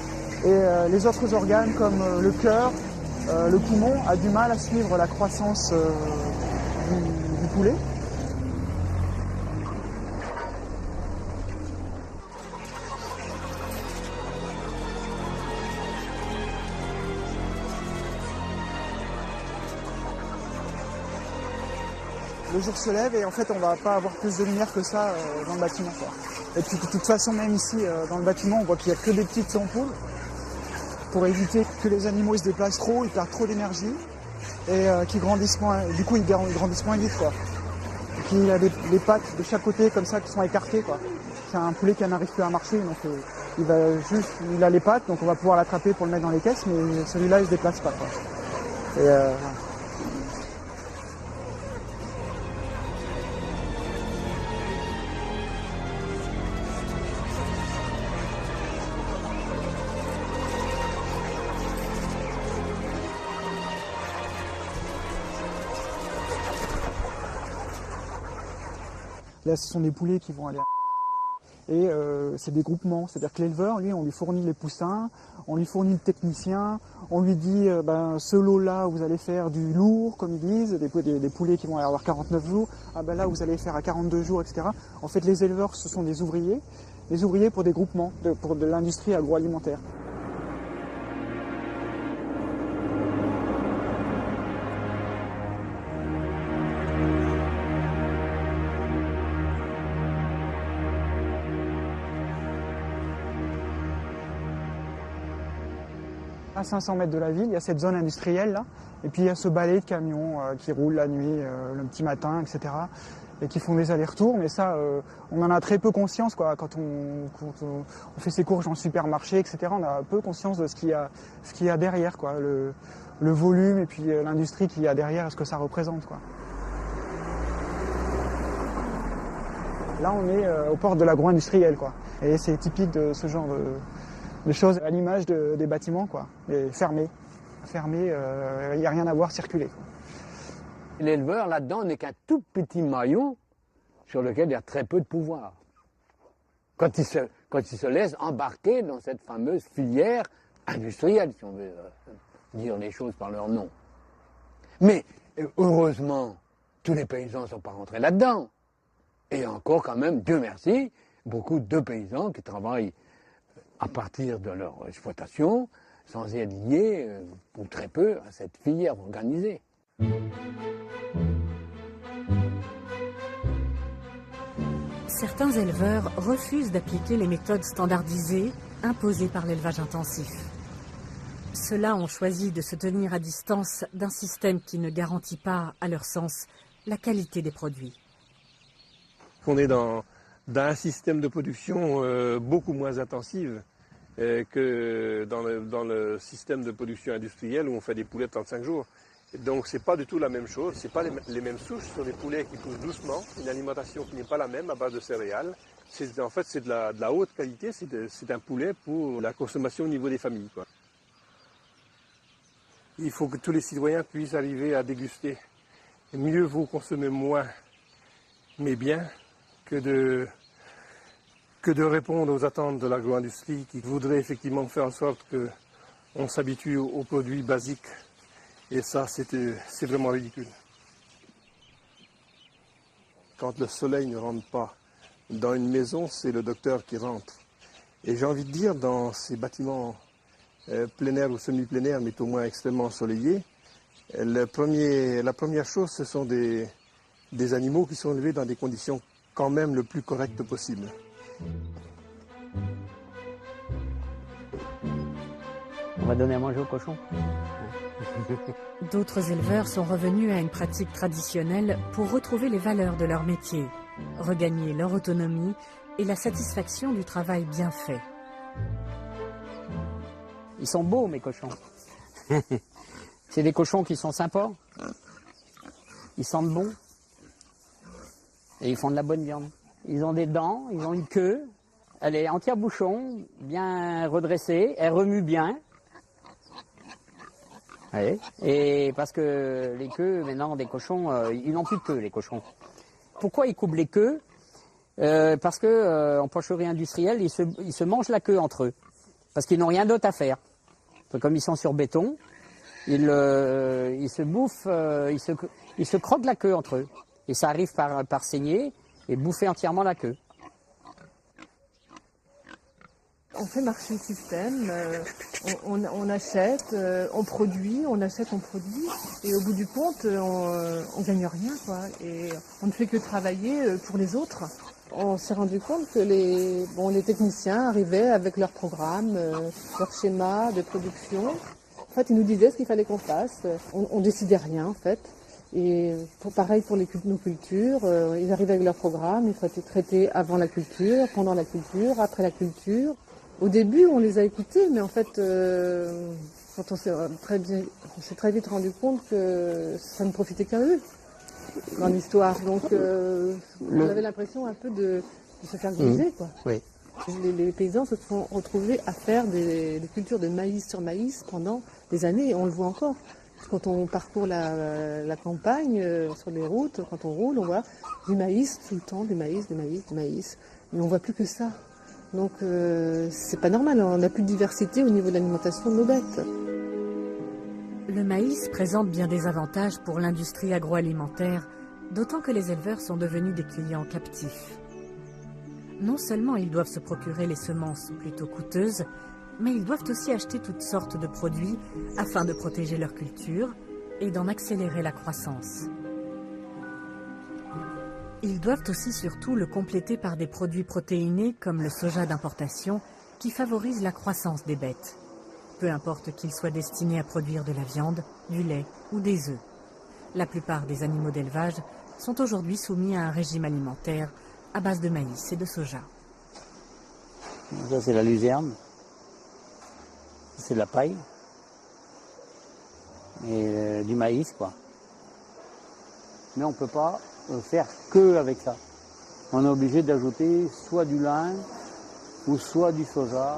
B: et les autres organes comme le cœur, le poumon a du mal à suivre la croissance du poulet. Le jour se lève et en fait on va pas avoir plus de lumière que ça dans le bâtiment, quoi. Et puis de toute façon même ici dans le bâtiment on voit qu'il n'y a que des petites ampoules pour éviter que les animaux ils se déplacent trop, ils perdent trop d'énergie et qu'ils grandissent moins, du coup ils grandissent moins vite, quoi. Et puis il y a des pattes de chaque côté comme ça qui sont écartées, quoi. C'est un poulet qui n'arrive plus à marcher donc il a les pattes donc on va pouvoir l'attraper pour le mettre dans les caisses mais celui-là il se déplace pas, quoi. Et là, ce sont des poulets qui vont aller et c'est des groupements, c'est-à-dire que l'éleveur, lui, on lui fournit les poussins, on lui fournit le technicien, on lui dit ce lot-là, vous allez faire du lourd, comme ils disent, des poulets qui vont avoir 49 jours, là, vous allez faire à 42 jours, etc. En fait, les éleveurs, ce sont des ouvriers pour des groupements, pour de l'industrie agroalimentaire. À 500 mètres de la ville, il y a cette zone industrielle là, et puis il y a ce balai de camions qui roulent la nuit, le petit matin, etc. et qui font des allers-retours, mais ça, on en a très peu conscience, quoi. Quand on fait ses courses en supermarché, etc., on a peu conscience de ce qu'il y a derrière, quoi, le volume et puis l'industrie qu'il y a derrière et ce que ça représente, quoi. Là, on est aux portes de l'agro-industriel, quoi, et c'est typique de ce genre de choses à l'image des bâtiments, quoi, et fermés, il n'y a rien à voir circuler, quoi.
P: L'éleveur, là-dedans, n'est qu'un tout petit maillon sur lequel il y a très peu de pouvoir. Quand il se laisse embarquer dans cette fameuse filière industrielle, si on veut dire les choses par leur nom. Mais, heureusement, tous les paysans ne sont pas rentrés là-dedans. Et il y a encore quand même, Dieu merci, beaucoup de paysans qui travaillent à partir de leur exploitation, sans être liés, ou très peu, à cette filière organisée.
A: Certains éleveurs refusent d'appliquer les méthodes standardisées imposées par l'élevage intensif. Ceux-là ont choisi de se tenir à distance d'un système qui ne garantit pas, à leur sens, la qualité des produits.
Q: On est dans un système de production beaucoup moins intensif que dans le système de production industrielle où on fait des poulets de 35 jours. Donc c'est pas du tout la même chose, c'est pas les mêmes souches, ce sont des poulets qui poussent doucement, une alimentation qui n'est pas la même à base de céréales. En fait c'est de la haute qualité, c'est un poulet pour la consommation au niveau des familles, quoi. Il faut que tous les citoyens puissent arriver à déguster. Et mieux vaut consommer moins mais bien que de répondre aux attentes de l'agro-industrie qui voudrait effectivement faire en sorte qu'on s'habitue aux produits basiques. Et ça, c'est vraiment ridicule. Quand le soleil ne rentre pas dans une maison, c'est le docteur qui rentre. Et j'ai envie de dire, dans ces bâtiments plein air ou semi-plein air, mais au moins extrêmement ensoleillés, la première chose, ce sont des animaux qui sont élevés dans des conditions quand même le plus correctes possible.
G: On va donner à manger aux cochons.
A: D'autres éleveurs sont revenus à une pratique traditionnelle pour retrouver les valeurs de leur métier, regagner leur autonomie et la satisfaction du travail bien fait.
G: Ils sont beaux, mes cochons. C'est des cochons qui sont sympas. Ils sentent bon. Et ils font de la bonne viande. Ils ont des dents, ils ont une queue. Elle est entière bouchon, bien redressée. Elle remue bien. Ouais. Et parce que les queues, maintenant, des cochons, ils n'ont plus de queue, les cochons. Pourquoi ils coupent les queues? Parce que en porcherie industrielle, ils se mangent la queue entre eux. Parce qu'ils n'ont rien d'autre à faire. Comme ils sont sur béton, ils se bouffent, ils se croquent la queue entre eux. Et ça arrive par saigner et bouffer entièrement la queue.
R: On fait marcher le système, on achète, on produit, et au bout du compte, on gagne rien, quoi. Et on ne fait que travailler pour les autres. On s'est rendu compte que les techniciens arrivaient avec leur programme, leur schéma de production. En fait, ils nous disaient ce qu'il fallait qu'on fasse. On décidait rien, en fait. Et pareil pour nos cultures, ils arrivaient avec leur programme, il fallait traiter avant la culture, pendant la culture, après la culture. Au début, on les a écoutés, mais en fait, quand on s'est très vite rendu compte que ça ne profitait qu'à eux dans l'histoire. Donc, on avait l'impression un peu de se faire griser, quoi.
G: Oui.
R: Les paysans se sont retrouvés à faire des cultures de maïs sur maïs pendant des années, et on le voit encore. Quand on parcourt la campagne, sur les routes, quand on roule, on voit du maïs tout le temps, du maïs. Mais on voit plus que ça. Donc c'est pas normal, on n'a plus de diversité au niveau de l'alimentation de nos bêtes.
A: Le maïs présente bien des avantages pour l'industrie agroalimentaire, d'autant que les éleveurs sont devenus des clients captifs. Non seulement ils doivent se procurer les semences plutôt coûteuses, mais ils doivent aussi acheter toutes sortes de produits afin de protéger leur culture et d'en accélérer la croissance. Ils doivent aussi surtout le compléter par des produits protéinés comme le soja d'importation qui favorise la croissance des bêtes. Peu importe qu'ils soient destinés à produire de la viande, du lait ou des œufs. La plupart des animaux d'élevage sont aujourd'hui soumis à un régime alimentaire à base de maïs et de soja.
G: Ça, c'est la luzerne. C'est de la paille. Et du maïs, quoi. Mais on ne peut pas faire que avec ça. On est obligé d'ajouter soit du lin ou soit du soja.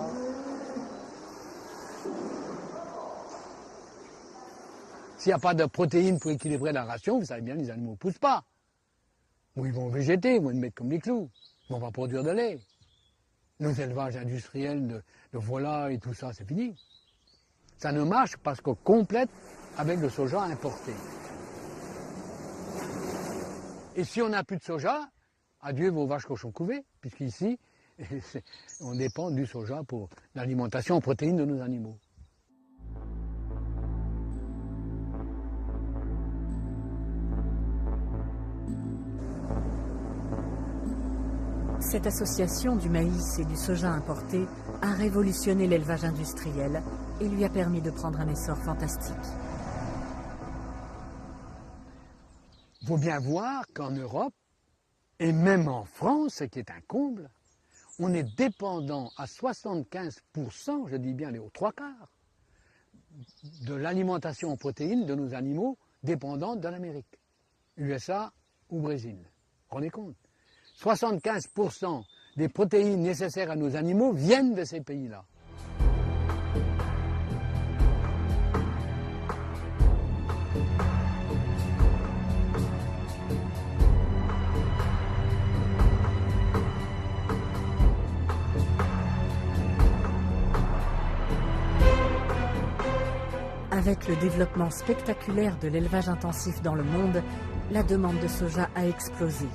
P: S'il n'y a pas de protéines pour équilibrer la ration, vous savez bien, les animaux ne poussent pas. Ou ils vont végéter, ils vont mettre comme des clous. Ils ne vont pas produire de lait. Nos élevages industriels de volailles et tout ça, c'est fini. Ça ne marche parce qu'on complète avec le soja importé. Et si on n'a plus de soja, adieu vos vaches cochons couvées, puisqu'ici, on dépend du soja pour l'alimentation en protéines de nos animaux.
A: Cette association du maïs et du soja importé a révolutionné l'élevage industriel et lui a permis de prendre un essor fantastique.
P: Il faut bien voir qu'en Europe, et même en France, ce qui est un comble, on est dépendant à 75%, je dis bien les aux 3/4, de l'alimentation en protéines de nos animaux dépendants de l'Amérique, USA ou Brésil. Vous vous rendez compte ? 75% des protéines nécessaires à nos animaux viennent de ces pays-là.
A: Avec le développement spectaculaire de l'élevage intensif dans le monde, la demande de soja a explosé.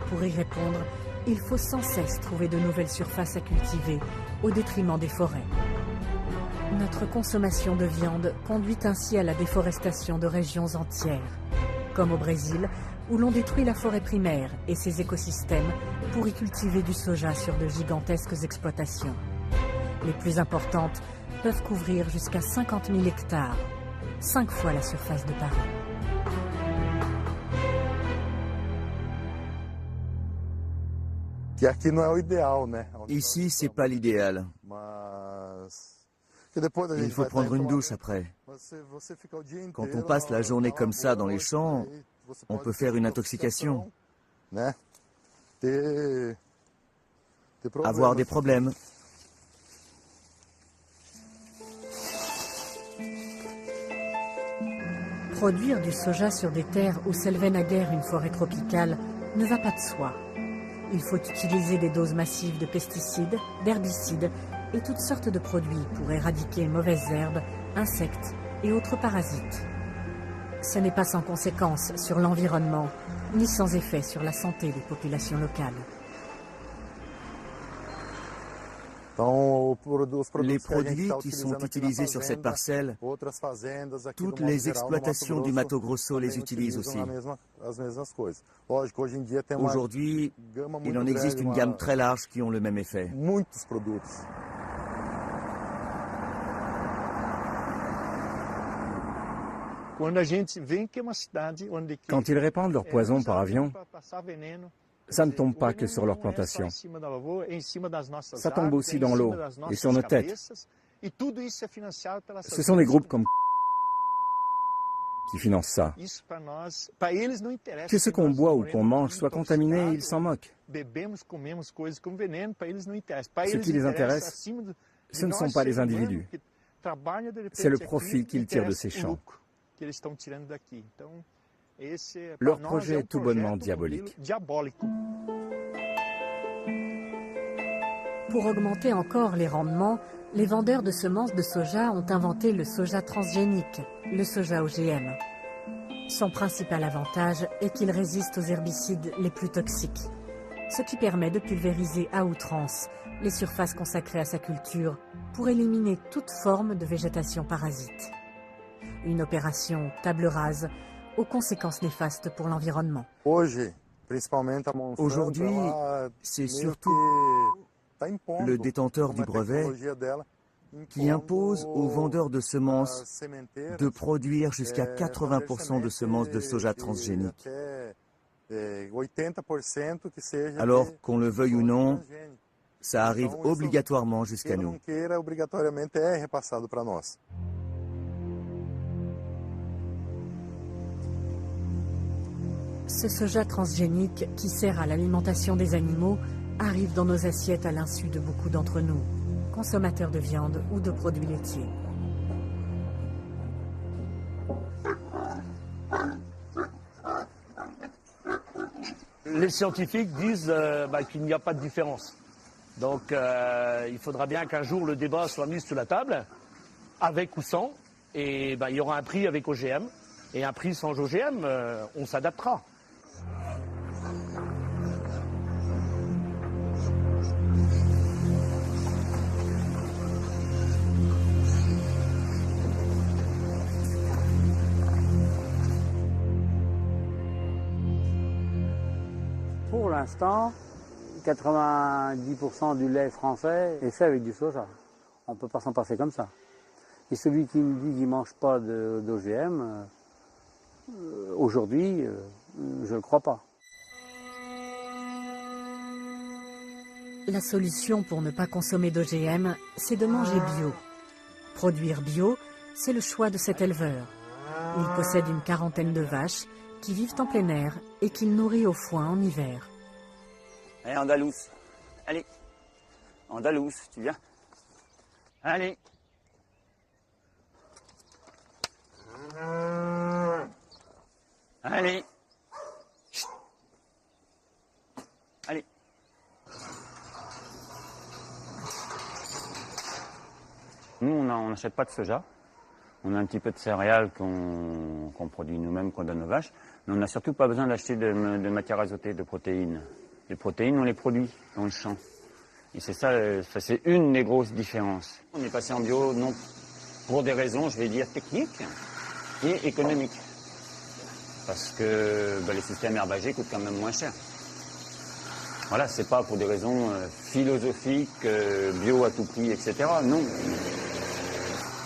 A: Pour y répondre, il faut sans cesse trouver de nouvelles surfaces à cultiver, au détriment des forêts. Notre consommation de viande conduit ainsi à la déforestation de régions entières, comme au Brésil, où l'on détruit la forêt primaire et ses écosystèmes pour y cultiver du soja sur de gigantesques exploitations. Les plus importantes peuvent couvrir jusqu'à 50 000 hectares, 5 fois la surface de Paris.
S: Ici, c'est pas l'idéal. Il faut prendre une douche après. Quand on passe la journée comme ça dans les champs, on peut faire une intoxication. Avoir des problèmes.
A: Produire du soja sur des terres où s'élevait naguère une forêt tropicale ne va pas de soi. Il faut utiliser des doses massives de pesticides, d'herbicides et toutes sortes de produits pour éradiquer mauvaises herbes, insectes et autres parasites. Ce n'est pas sans conséquence sur l'environnement, ni sans effet sur la santé des populations locales.
S: Les produits qui sont utilisés sur cette parcelle, toutes les exploitations du Mato Grosso les utilisent aussi. Aujourd'hui, il en existe une gamme très large qui ont le même effet.
T: Quand ils répandent leur poison par avion, ça ne tombe pas que sur leurs plantations. Ça tombe aussi dans l'eau et sur nos têtes. Ce sont des groupes comme qui financent ça. Que ce qu'on boit ou qu'on mange soit contaminé, ils s'en moquent. Ce qui les intéresse, ce ne sont pas les individus. C'est le profit qu'ils tirent de ces champs. Leur projet est tout bonnement diabolique.
A: Pour augmenter encore les rendements, les vendeurs de semences de soja ont inventé le soja transgénique, le soja OGM. Son principal avantage est qu'il résiste aux herbicides les plus toxiques, ce qui permet de pulvériser à outrance les surfaces consacrées à sa culture pour éliminer toute forme de végétation parasite. Une opération table rase aux conséquences néfastes pour l'environnement.
S: Aujourd'hui, c'est surtout le détenteur du brevet qui impose aux vendeurs de semences de produire jusqu'à 80% de semences de soja transgéniques. Alors, qu'on le veuille ou non, ça arrive obligatoirement jusqu'à nous.
A: Ce soja transgénique qui sert à l'alimentation des animaux arrive dans nos assiettes à l'insu de beaucoup d'entre nous, consommateurs de viande ou de produits laitiers.
C: Les scientifiques disent qu'il n'y a pas de différence. Donc il faudra bien qu'un jour le débat soit mis sur la table, avec ou sans, et il y aura un prix avec OGM, et un prix sans OGM, on s'adaptera.
G: Pour l'instant, 90% du lait français est fait avec du soja. On ne peut pas s'en passer comme ça. Et celui qui me dit qu'il ne mange pas d'OGM, aujourd'hui, je ne le crois pas.
A: La solution pour ne pas consommer d'OGM, c'est de manger bio. Produire bio, c'est le choix de cet éleveur. Il possède une quarantaine de vaches qui vivent en plein air et qu'il nourrit au foin en hiver.
J: Allez, Andalous. Allez. Andalous, tu viens? Allez. Allez. Chut. Allez. Nous, on n'achète pas de soja.
I: On a un petit peu de céréales qu'on produit nous-mêmes, qu'on donne aux vaches. Mais on n'a surtout pas besoin d'acheter de matière azotée, de protéines. Les protéines, on les produit dans le champ. Et c'est ça, c'est une des grosses différences. On est passé en bio, non pour des raisons, je vais dire, techniques et économiques. Parce que les systèmes herbagers coûtent quand même moins cher. Voilà, c'est pas pour des raisons philosophiques, bio à tout prix, etc. Non.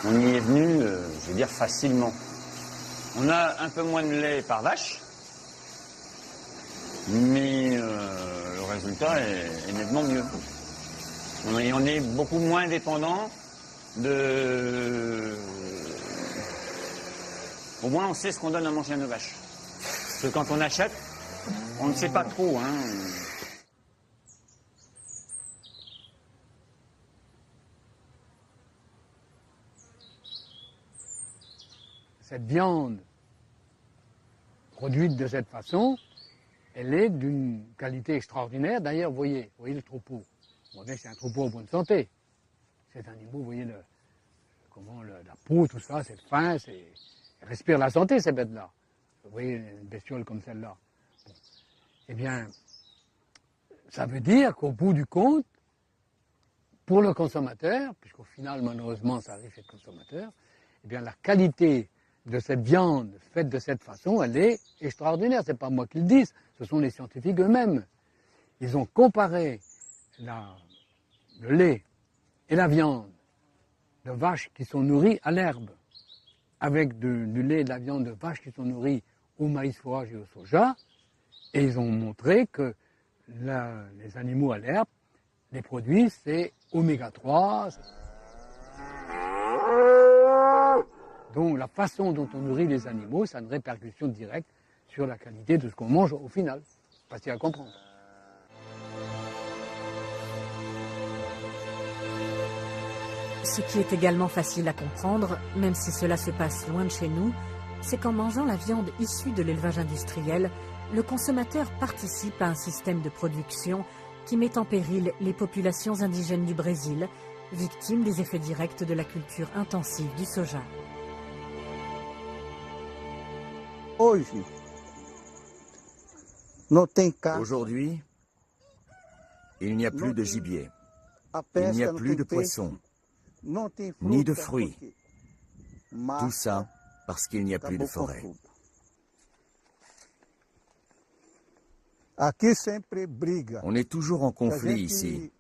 I: On y est venu, je veux dire, facilement. On a un peu moins de lait par vache, mais le résultat est nettement mieux. On est beaucoup moins dépendant de... Au moins, on sait ce qu'on donne à manger à nos vaches. Parce que quand on achète, on ne sait pas trop, hein.
P: Cette viande produite de cette façon, elle est d'une qualité extraordinaire. D'ailleurs, vous voyez le troupeau. On voit que c'est un troupeau en bonne santé. Ces animaux, vous voyez la peau, tout ça, c'est fin, elles respirent la santé, ces bêtes-là. Vous voyez une bestiole comme celle-là. Bon. Eh bien, ça veut dire qu'au bout du compte, pour le consommateur, puisqu'au final, malheureusement, ça arrive chez le consommateur, eh bien, la qualité de cette viande faite de cette façon, elle est extraordinaire. C'est pas moi qui le dis, ce sont les scientifiques eux-mêmes. Ils ont comparé le lait et la viande de vaches qui sont nourries à l'herbe avec du lait et de la viande de vaches qui sont nourries au maïs fourrage et au soja, et ils ont montré que les animaux à l'herbe, les produits, c'est oméga 3. Donc la façon dont on nourrit les animaux, ça a une répercussion directe sur la qualité de ce qu'on mange au final. Facile à comprendre.
A: Ce qui est également facile à comprendre, même si cela se passe loin de chez nous, c'est qu'en mangeant la viande issue de l'élevage industriel, le consommateur participe à un système de production qui met en péril les populations indigènes du Brésil, victimes des effets directs de la culture intensive du soja.
S: Aujourd'hui, il n'y a plus de gibier, il n'y a plus de poissons, ni de fruits. Tout ça parce qu'il n'y a plus de forêt. On est toujours en conflit ici,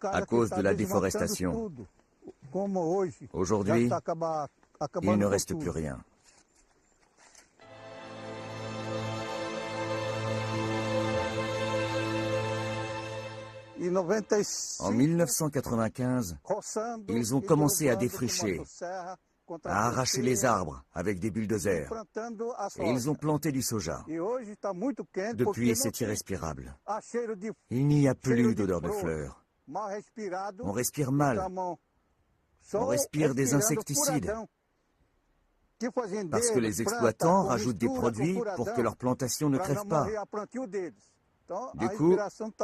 S: à cause de la déforestation. Aujourd'hui, il ne reste plus rien. En 1995, ils ont commencé à défricher, à arracher les arbres avec des bulldozers, et ils ont planté du soja. Depuis, c'est irrespirable. Il n'y a plus d'odeur de fleurs. On respire mal. On respire des insecticides. Parce que les exploitants rajoutent des produits pour que leur plantation ne crève pas. Du coup,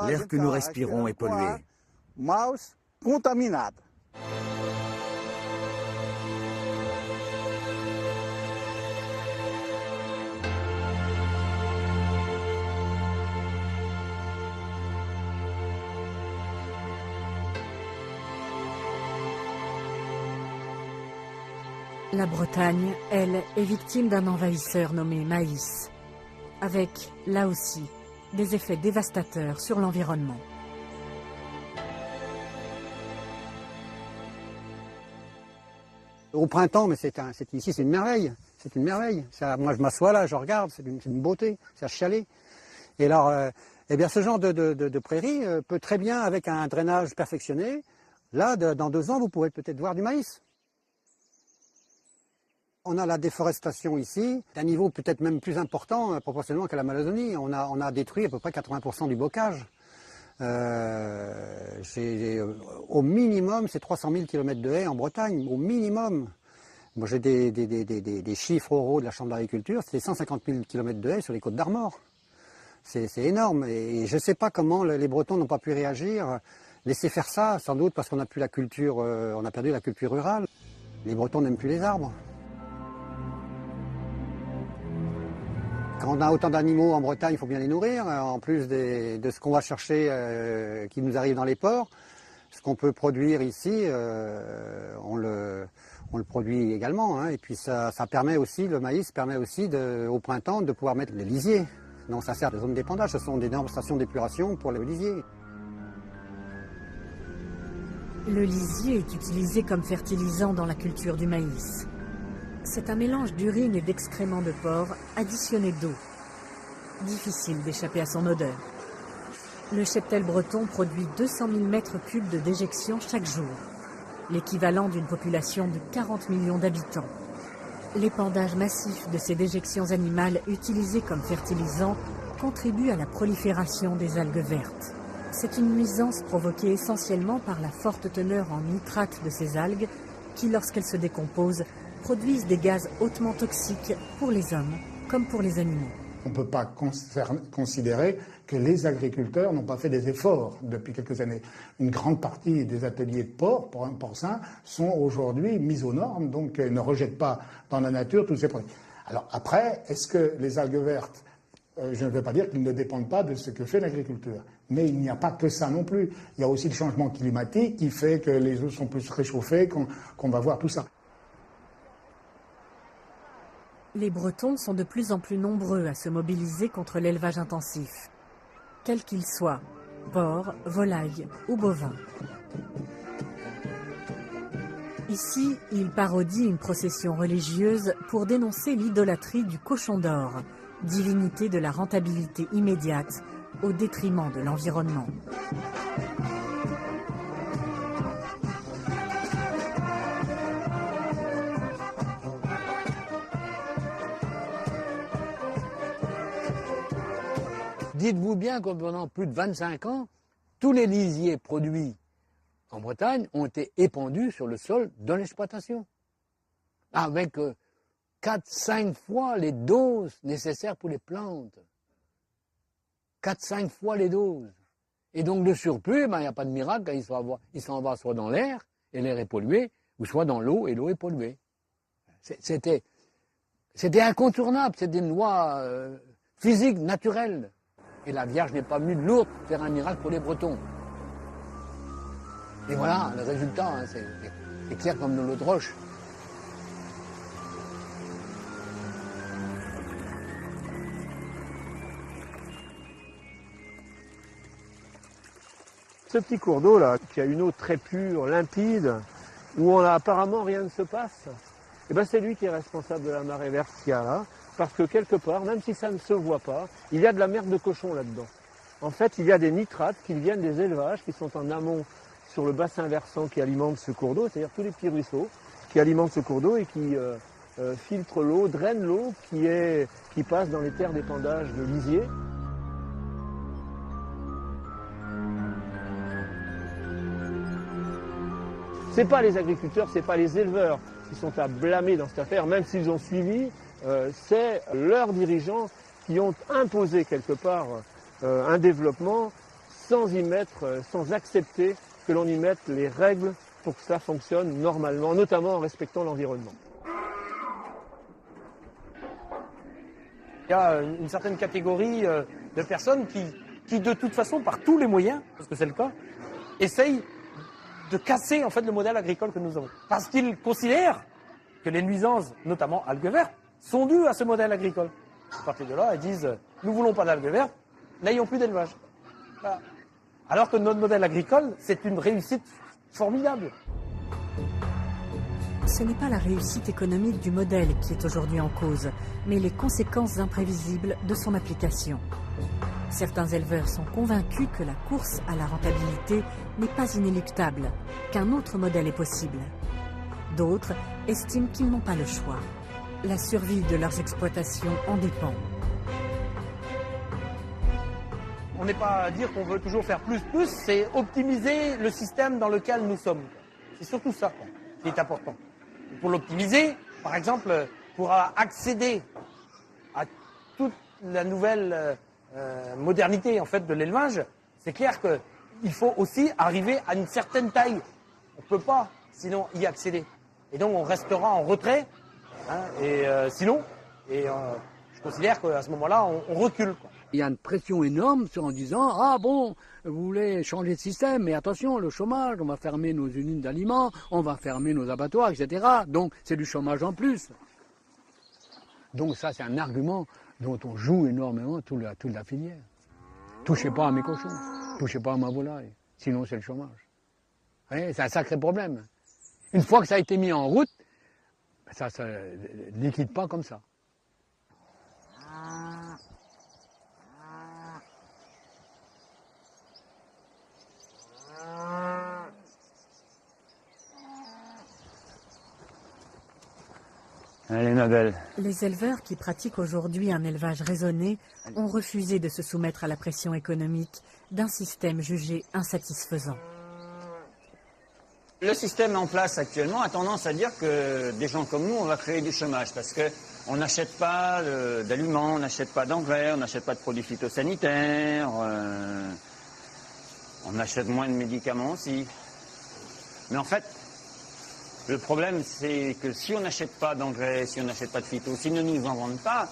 S: l'air que nous respirons est pollué.
A: La Bretagne, elle, est victime d'un envahisseur nommé maïs, avec, là aussi, des effets dévastateurs sur l'environnement.
D: Au printemps, mais ici, c'est une merveille. C'est une merveille. Moi, je m'assois là, je regarde, c'est une beauté, c'est à chialer. Et alors, eh bien, ce genre de prairie peut très bien, avec un drainage perfectionné, là, dans 2 ans, vous pourrez peut-être voir du maïs. On a la déforestation ici, d'un niveau peut-être même plus important proportionnellement qu'à l'Amazonie. On a détruit à peu près 80% du bocage. Au minimum, c'est 300 000 km de haies en Bretagne, au minimum. Moi, j'ai des chiffres oraux de la Chambre d'agriculture, c'est 150 000 km de haies sur les côtes d'Armor. C'est énorme, et je ne sais pas comment les Bretons n'ont pas pu réagir, laisser faire ça, sans doute parce qu'on n'a plus la culture, on a perdu la culture rurale.
U: Les Bretons n'aiment plus les arbres. Quand on a autant d'animaux en Bretagne, il faut bien les nourrir, en plus de ce qu'on va chercher qui nous arrive dans les ports. Ce qu'on peut produire ici, on le produit également. Hein. Et puis ça permet aussi, le maïs permet aussi au printemps de pouvoir mettre des lisiers. Donc ça sert des zones d'épandage, ce sont des stations d'épuration pour les lisiers.
A: Le lisier est utilisé comme fertilisant dans la culture du maïs. C'est un mélange d'urine et d'excréments de porc additionné d'eau. Difficile d'échapper à son odeur. Le cheptel breton produit 200 000 mètres cubes de déjection chaque jour, l'équivalent d'une population de 40 millions d'habitants. L'épandage massif de ces déjections animales utilisées comme fertilisants contribue à la prolifération des algues vertes. C'est une nuisance provoquée essentiellement par la forte teneur en nitrate de ces algues qui, lorsqu'elles se décomposent, produisent des gaz hautement toxiques pour les hommes comme pour les animaux.
K: On ne peut pas considérer que les agriculteurs n'ont pas fait des efforts depuis quelques années. Une grande partie des ateliers de porcins sont aujourd'hui mis aux normes, donc ne rejettent pas dans la nature tous ces produits. Alors après, est-ce que les algues vertes, je ne veux pas dire qu'ils ne dépendent pas de ce que fait l'agriculture, mais il n'y a pas que ça non plus. Il y a aussi le changement climatique qui fait que les eaux sont plus réchauffées, qu'on va voir tout ça.
A: Les Bretons sont de plus en plus nombreux à se mobiliser contre l'élevage intensif, quel qu'il soit, porc, volaille ou bovin. Ici, ils parodient une procession religieuse pour dénoncer l'idolâtrie du cochon d'or, divinité de la rentabilité immédiate au détriment de l'environnement.
P: Dites-vous bien que pendant plus de 25 ans, tous les lisiers produits en Bretagne ont été épandus sur le sol de l'exploitation, avec 4-5 fois les doses nécessaires pour les plantes. 4-5 fois les doses. Et donc le surplus, il n'y a pas de miracle, il s'en va soit dans l'air, et l'air est pollué, ou soit dans l'eau, et l'eau est polluée. C'était incontournable, c'était une loi physique, naturelle. Et la Vierge n'est pas venue de Lourdes faire un miracle pour les Bretons. Et voilà, le résultat, hein, c'est clair comme de l'eau de roche.
Q: Ce petit cours d'eau là, qui a une eau très pure, limpide, où apparemment rien ne se passe, eh ben c'est lui qui est responsable de la marée verte qu'il y a là. Parce que quelque part, même si ça ne se voit pas, il y a de la merde de cochon là-dedans. En fait, il y a des nitrates qui viennent des élevages, qui sont en amont sur le bassin versant qui alimente ce cours d'eau, c'est-à-dire tous les petits ruisseaux qui alimentent ce cours d'eau et qui filtrent l'eau, drainent l'eau qui passe dans les terres d'épandage de lisier. C'est pas les agriculteurs, c'est pas les éleveurs qui sont à blâmer dans cette affaire, même s'ils ont suivi. C'est leurs dirigeants qui ont imposé quelque part un développement sans accepter que l'on y mette les règles pour que ça fonctionne normalement, notamment en respectant l'environnement.
V: Il y a une certaine catégorie de personnes qui de toute façon, par tous les moyens, parce que c'est le cas, essayent de casser en fait le modèle agricole que nous avons. Parce qu'ils considèrent que les nuisances, notamment algues vertes, sont dues à ce modèle agricole. À partir de là, ils disent « nous voulons pas d'algues vertes, n'ayons plus d'élevage ». Voilà. Alors que notre modèle agricole, c'est une réussite formidable.
A: Ce n'est pas la réussite économique du modèle qui est aujourd'hui en cause, mais les conséquences imprévisibles de son application. Certains éleveurs sont convaincus que la course à la rentabilité n'est pas inéluctable, qu'un autre modèle est possible. D'autres estiment qu'ils n'ont pas le choix. La survie de leurs exploitations en dépend.
V: On n'est pas à dire qu'on veut toujours faire plus, c'est optimiser le système dans lequel nous sommes. C'est surtout ça qui est important. Et pour l'optimiser, par exemple, pour accéder à toute la nouvelle modernité en fait de l'élevage, c'est clair qu'il faut aussi arriver à une certaine taille. On ne peut pas sinon y accéder. Et donc on restera en retrait. Hein, et sinon, je considère qu'à ce moment-là, on recule, quoi.
P: Il y a une pression énorme en disant « Ah bon, vous voulez changer de système, mais attention, le chômage, on va fermer nos usines d'aliments, on va fermer nos abattoirs, etc. » Donc c'est du chômage en plus. Donc ça, c'est un argument dont on joue énormément toute la filière. Touchez pas à mes cochons, touchez pas à ma volaille, sinon c'est le chômage. C'est un sacré problème. Une fois que ça a été mis en route, ça ne liquide pas comme ça.
G: Allez, ma belle.
A: Les éleveurs qui pratiquent aujourd'hui un élevage raisonné ont refusé de se soumettre à la pression économique d'un système jugé insatisfaisant.
E: Le système en place actuellement a tendance à dire que des gens comme nous, on va créer du chômage parce qu'on n'achète pas d'aliments, on n'achète pas d'engrais, on n'achète pas de produits phytosanitaires, on achète moins de médicaments aussi. Mais en fait, le problème, c'est que si on n'achète pas d'engrais, si on n'achète pas de phyto, s'ils ne nous en vendent pas,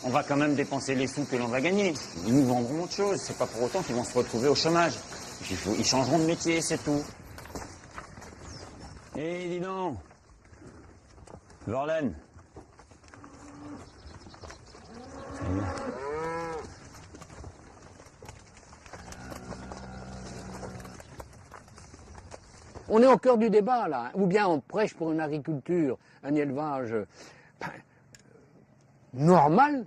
E: on va quand même dépenser les sous que l'on va gagner. Ils nous vendront autre chose, c'est pas pour autant qu'ils vont se retrouver au chômage. Ils changeront de métier, c'est tout. Eh, dis donc, Verlaine.
P: On est au cœur du débat, là. Ou bien on prêche pour une agriculture, un élevage normal,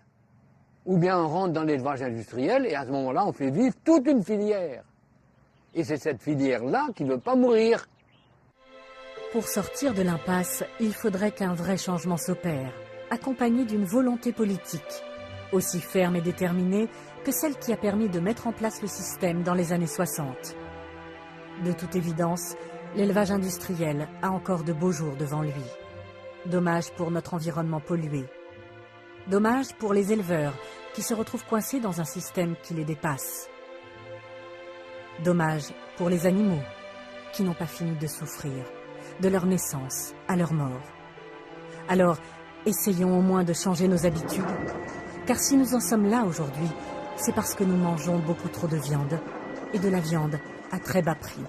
P: ou bien on rentre dans l'élevage industriel, et à ce moment-là, on fait vivre toute une filière. Et c'est cette filière-là qui ne veut pas mourir.
A: Pour sortir de l'impasse, il faudrait qu'un vrai changement s'opère, accompagné d'une volonté politique, aussi ferme et déterminée que celle qui a permis de mettre en place le système dans les années 60. De toute évidence, l'élevage industriel a encore de beaux jours devant lui. Dommage pour notre environnement pollué. Dommage pour les éleveurs qui se retrouvent coincés dans un système qui les dépasse. Dommage pour les animaux qui n'ont pas fini de souffrir, de leur naissance à leur mort. Alors, essayons au moins de changer nos habitudes, car si nous en sommes là aujourd'hui, c'est parce que nous mangeons beaucoup trop de viande, et de la viande à très bas prix.